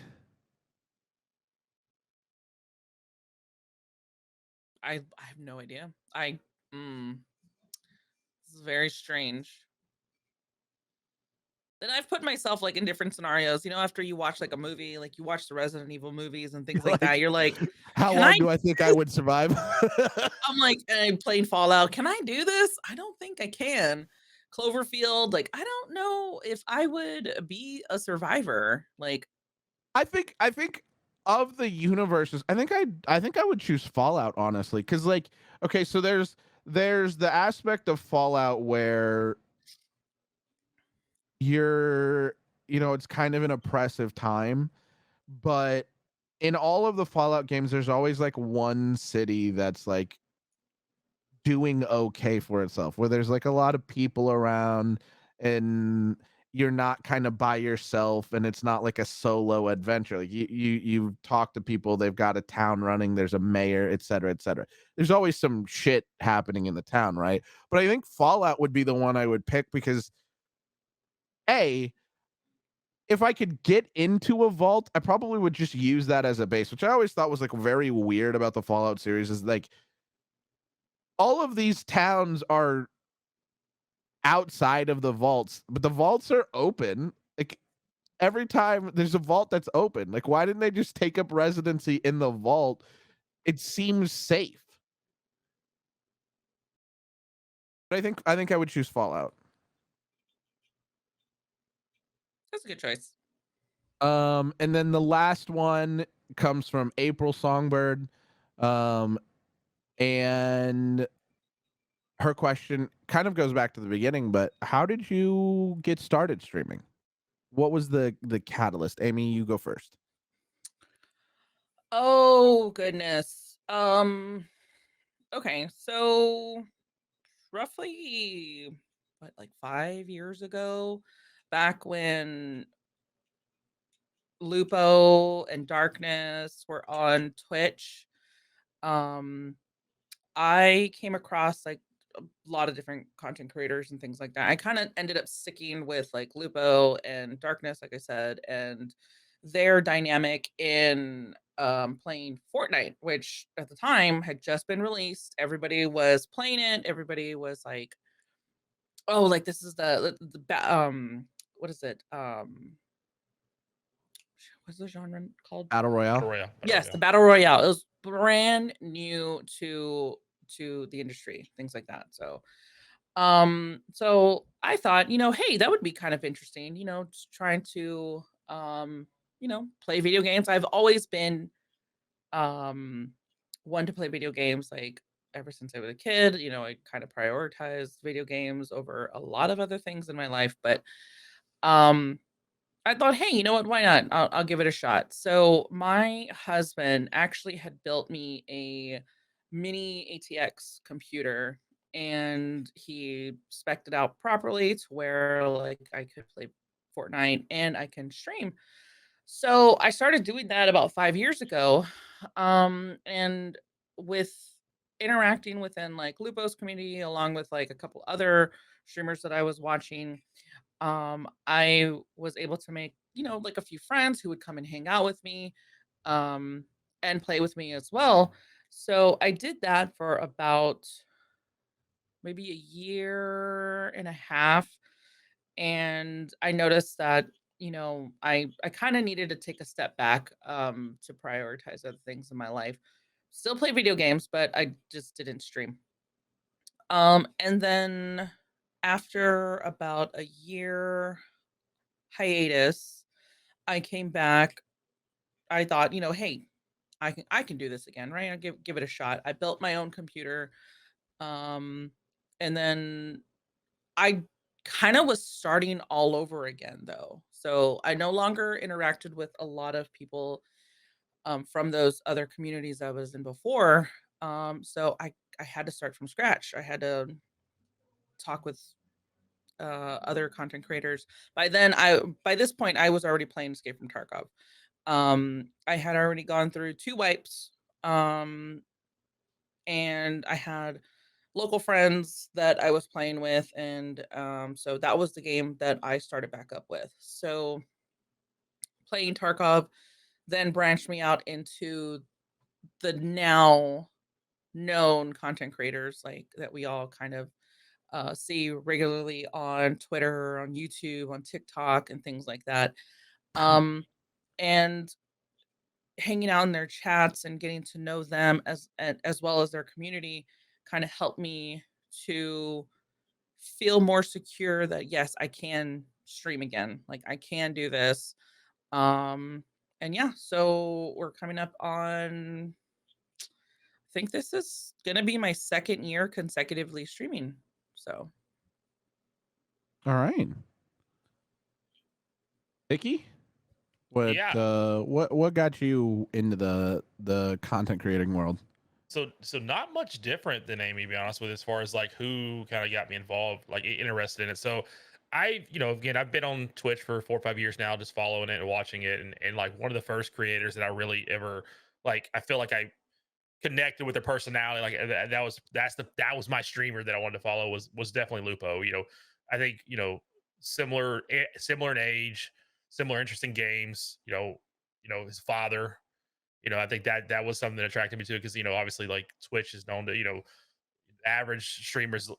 I have no idea. This is very strange. Then I've put myself in different scenarios. After you watch a movie, like you watch the Resident Evil movies and things like that, you're like, how long do I think I would survive? I'm like, I'm playing Fallout. Can I do this? I don't think I can. Cloverfield, I don't know if I would be a survivor. I think of the universes, I think I would choose Fallout, honestly, because okay, so there's the aspect of Fallout where you're it's kind of an oppressive time, but in all of the Fallout games there's always one city that's doing okay for itself, where there's a lot of people around and you're not kind of by yourself and it's not a solo adventure. You talk to people, they've got a town running, there's a mayor, etc. There's always some shit happening in the town, right? But I think Fallout would be the one I would pick because if I could get into a vault, I probably would just use that as a base, which I always thought was very weird about the Fallout series, is all of these towns are outside of the vaults, but the vaults are open. Every time there's a vault that's open, why didn't they just take up residency in the vault? It seems safe. But I think I would choose Fallout. That's a good choice. And then the last one comes from April Songbird. And her question kind of goes back to the beginning, but how did you get started streaming? What was the catalyst? Amy, you go first. Oh goodness. Okay, so roughly 5 years ago, back when Lupo and Darkness were on Twitch, I came across like a lot of different content creators and things like that. I kind of ended up sticking with like Lupo and Darkness, like I said, and their dynamic in playing Fortnite, which at the time had just been released. Everybody was playing it. Everybody was like, "Oh, like this is what is it? What's the genre called? Battle Battle Royale. Royale. Yes, the battle royale. It was brand new to the industry, things like that. So I thought, hey, that would be kind of interesting, just trying to play video games. I've always been one to play video games, like ever since I was a kid. I kind of prioritized video games over a lot of other things in my life, but um I thought, hey, you know what? Why not? I'll give it a shot. So my husband actually had built me a mini ATX computer, and he spec'd it out properly to where like I could play Fortnite and I can stream. So I started doing that about 5 years ago. And with interacting within like Lupo's community, along with like a couple other streamers that I was watching, I was able to make, like a few friends who would come and hang out with me, um, and play with me as well. So I did that for about maybe a year and a half. And I noticed that, I kind of needed to take a step back, to prioritize other things in my life. Still play video games, but I just didn't stream. And then after about a year hiatus, I came back. I thought, hey, I can do this again, right? I'll give it a shot. I built my own computer. Um, and then I kind of was starting all over again though. So I no longer interacted with a lot of people from those other communities I was in before. So I had to start from scratch. I had to talk with other content creators. By this point I was already playing Escape from Tarkov. I had already gone through 2 wipes, um, and I had local friends that I was playing with, and so that was the game that I started back up with. So playing Tarkov then branched me out into the now known content creators like that we all kind of see regularly on Twitter, on YouTube, on TikTok, and things like that. Um, and hanging out in their chats and getting to know them as well as their community kind of helped me to feel more secure that yes, I can stream again. Like I can do this. Um and yeah, so we're coming up on, I think this is going to be my second year consecutively streaming. So, All right. Vicky? What got you into the content creating world? So not much different than Amy, to be honest with you, as far as like who kind of got me involved, like interested in it. So again, I've been on Twitch for 4 or 5 years now, just following it and watching it. And like one of the first creators that I really ever, like, I feel like I connected with their personality. Like that was my streamer that I wanted to follow was definitely Lupo. I think, similar in age, similar interest in games, his father, I think that was something that attracted me to it because, obviously like Twitch is known to, average streamers,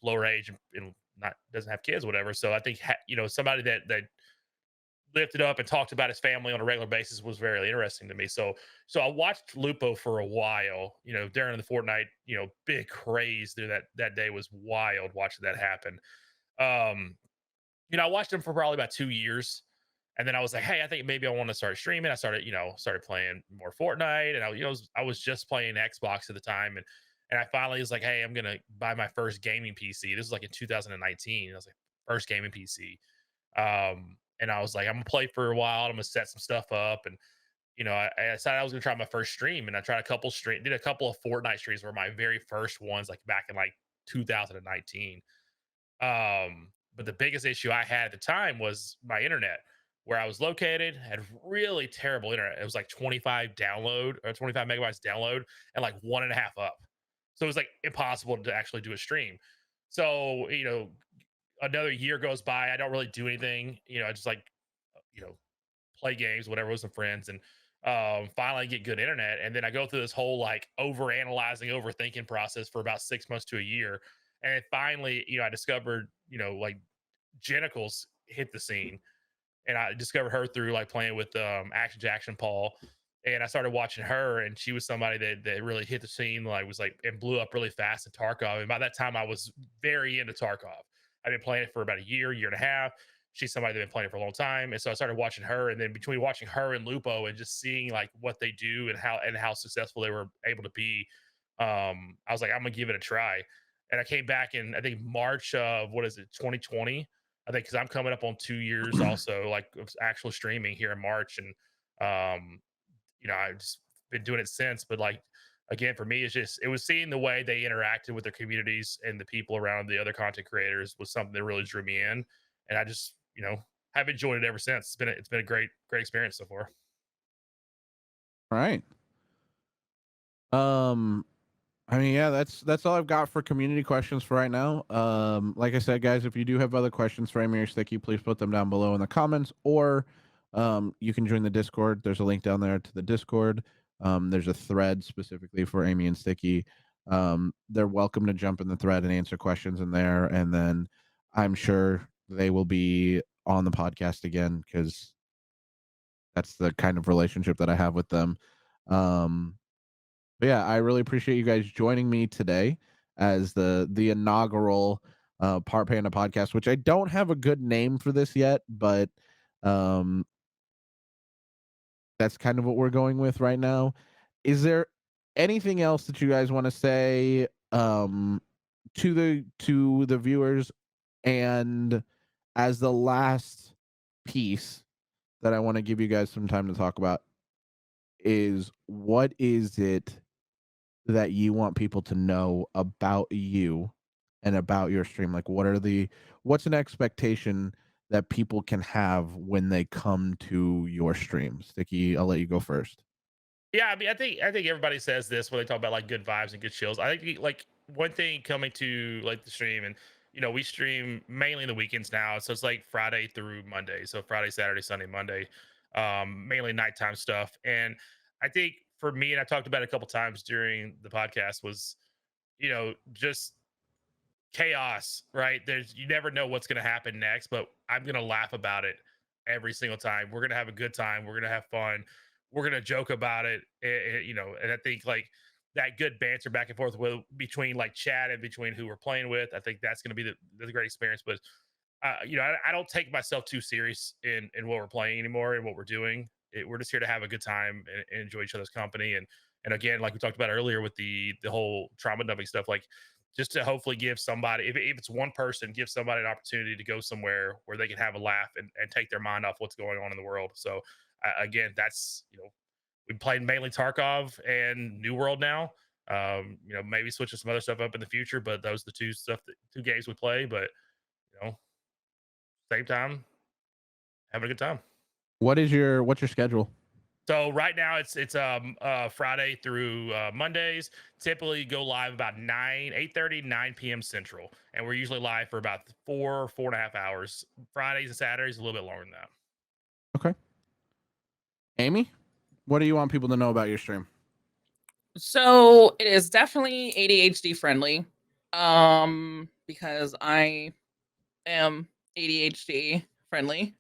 lower age and not doesn't have kids, whatever. So I think, somebody that lifted up and talked about his family on a regular basis was very interesting to me. So I watched Lupo for a while, during the Fortnite, big craze through that day was wild watching that happen. Um, I watched him for probably about 2 years. And then I was like, hey, I think maybe I want to start streaming. I started playing more Fortnite, and I was just playing Xbox at the time, and I finally was like, hey, I'm gonna buy my first gaming PC. This was like in 2019. I was like, first gaming PC. And I was like, I'm gonna play for a while. I'm gonna set some stuff up, and I decided I was gonna try my first stream, and I tried did a couple of Fortnite streams were my very first ones, like back in like 2019. But the biggest issue I had at the time was my internet. Where I was located had really terrible internet. It was like 25 megabytes download and like 1.5 up. So it was like impossible to actually do a stream. So, another year goes by. I don't really do anything. I just like, you know, play games, whatever, with some friends, and finally get good internet. And then I go through this whole like over analyzing, overthinking process for about 6 months to a year. And then finally, I discovered, like Genitals hit the scene, and I discovered her through like playing with Action Jackson Paul. And I started watching her, and she was somebody that really hit the scene, like was like and blew up really fast in Tarkov. And by that time, I was very into Tarkov. I've been playing it for about a year and a half. She's somebody that's been playing it for a long time, and so I started watching her. And then between watching her and Lupo, and just seeing like what they do and how successful they were able to be, I was like, I'm gonna give it a try. And I came back in, I think, March of, what is it, 2020. I think, because I'm coming up on 2 years also, like of actual streaming here in March. And um, I've just been doing it since. But like, again, for me, it was seeing the way they interacted with their communities and the people around the other content creators was something that really drew me in. And I just, have enjoyed it ever since. It's been a great experience so far. All right. I mean, yeah, that's all I've got for community questions for right now. Like I said, guys, if you do have other questions for Amy or Sticky, please put them down below in the comments, or you can join the Discord. There's a link down there to the Discord. There's a thread specifically for Amy and Sticky. They're welcome to jump in the thread and answer questions in there, and then I'm sure they will be on the podcast again, because that's the kind of relationship that I have with them. But yeah, I really appreciate you guys joining me today as the inaugural PartPanda podcast, which I don't have a good name for this yet, but um, that's kind of what we're going with right now. Is there anything else that you guys want to say to the viewers? And as the last piece that I want to give you guys some time to talk about is, what is it that you want people to know about you and about your stream? Like, what's an expectation that people can have when they come to your stream? Sticky, I'll let you go first. Yeah, I mean, I think everybody says this when they talk about like good vibes and good chills. I think like one thing coming to like the stream, and we stream mainly in the weekends now, so it's like Friday through Monday, so Friday, Saturday, Sunday, Monday, mainly nighttime stuff. And I think for me, and I talked about it a couple times during the podcast, was just chaos, right? You never know what's going to happen next, but I'm going to laugh about it every single time. We're going to have a good time. We're going to have fun. We're going to joke about it. And I think like that good banter back and forth between like chat and between who we're playing with, I think that's going to be the great experience. But I don't take myself too serious in what we're playing anymore and what we're doing. We're just here to have a good time and enjoy each other's company. And again, like we talked about earlier with the whole trauma dumping stuff, like just to hopefully give somebody, if it's one person, give somebody an opportunity to go somewhere where they can have a laugh and take their mind off what's going on in the world. So again, that's, we played mainly Tarkov and New World now. Maybe switching some other stuff up in the future, but those are the two games we play. But same time, having a good time. What's your schedule? So right now it's Friday through Mondays. Typically go live about 8:30, 9 p.m. Central, and we're usually live for about 4.5 hours. Fridays and Saturdays a little bit longer than that. Okay. Amy, what do you want people to know about your stream? So it is definitely ADHD friendly, because I am ADHD friendly.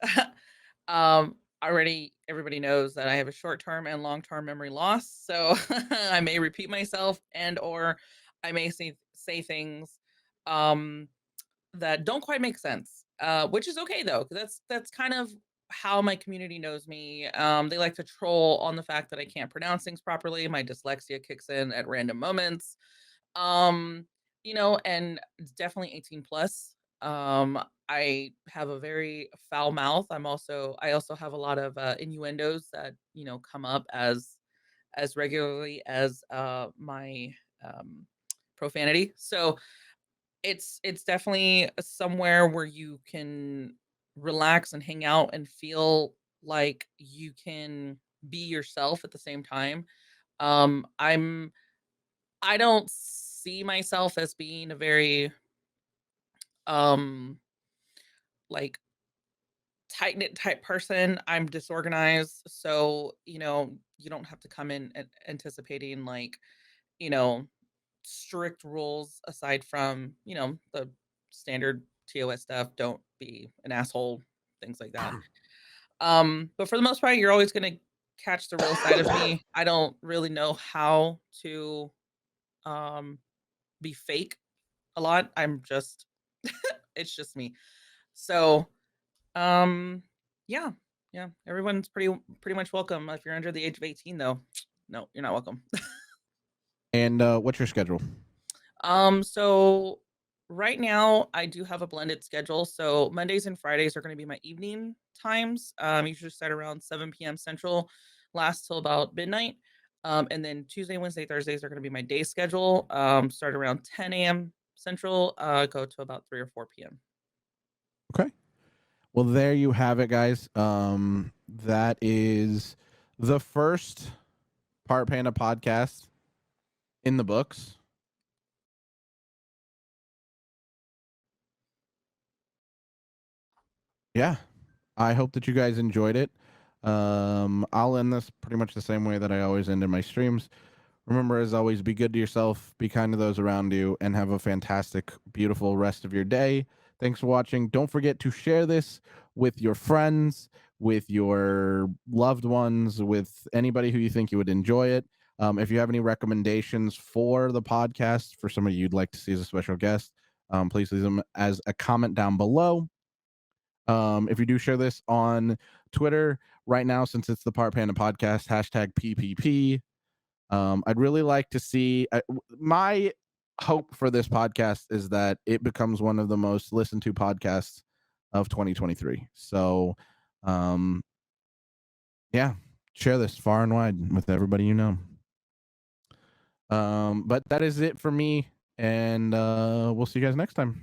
Already everybody knows that I have a short-term and long-term memory loss, so I may repeat myself, and or I may say things that don't quite make sense, which is okay though, because that's kind of how my community knows me. They like to troll on the fact that I can't pronounce things properly. My dyslexia kicks in at random moments. Um, and it's definitely 18 plus. I have a very foul mouth. I also have a lot of innuendos that, come up as regularly as my profanity. So it's definitely somewhere where you can relax and hang out and feel like you can be yourself at the same time. I'm I don't see myself as being a very like tight knit type person. I'm disorganized, so you don't have to come in anticipating like strict rules aside from the standard TOS stuff. Don't be an asshole, things like that. But for the most part, you're always gonna catch the real side of me. I don't really know how to be fake a lot. I'm just it's just me. So yeah. Yeah. Everyone's pretty much welcome. If you're under the age of 18 though, no, you're not welcome. And what's your schedule? So right now I do have a blended schedule. So Mondays and Fridays are going to be my evening times. Usually start around 7 p.m. Central, last till about midnight. And then Tuesday, Wednesday, Thursdays are going to be my day schedule. Start around 10 a.m. Central, go to about 3 or 4 p.m. Okay. Well, there you have it, guys. That is the first PartPanda podcast in the books. Yeah, I hope that you guys enjoyed it. I'll end this pretty much the same way that I always end in my streams. Remember, as always, be good to yourself, be kind to those around you, and have a fantastic, beautiful rest of your day. Thanks for watching. Don't forget to share this with your friends, with your loved ones, with anybody who you think you would enjoy it. If you have any recommendations for the podcast, for somebody you'd like to see as a special guest, please leave them as a comment down below. If you do share this on Twitter right now, since it's the PartPanda Podcast, hashtag PPP, I'd really like to see my hope for this podcast is that it becomes one of the most listened to podcasts of 2023. So, yeah, share this far and wide with everybody you know. But that is it for me, and we'll see you guys next time.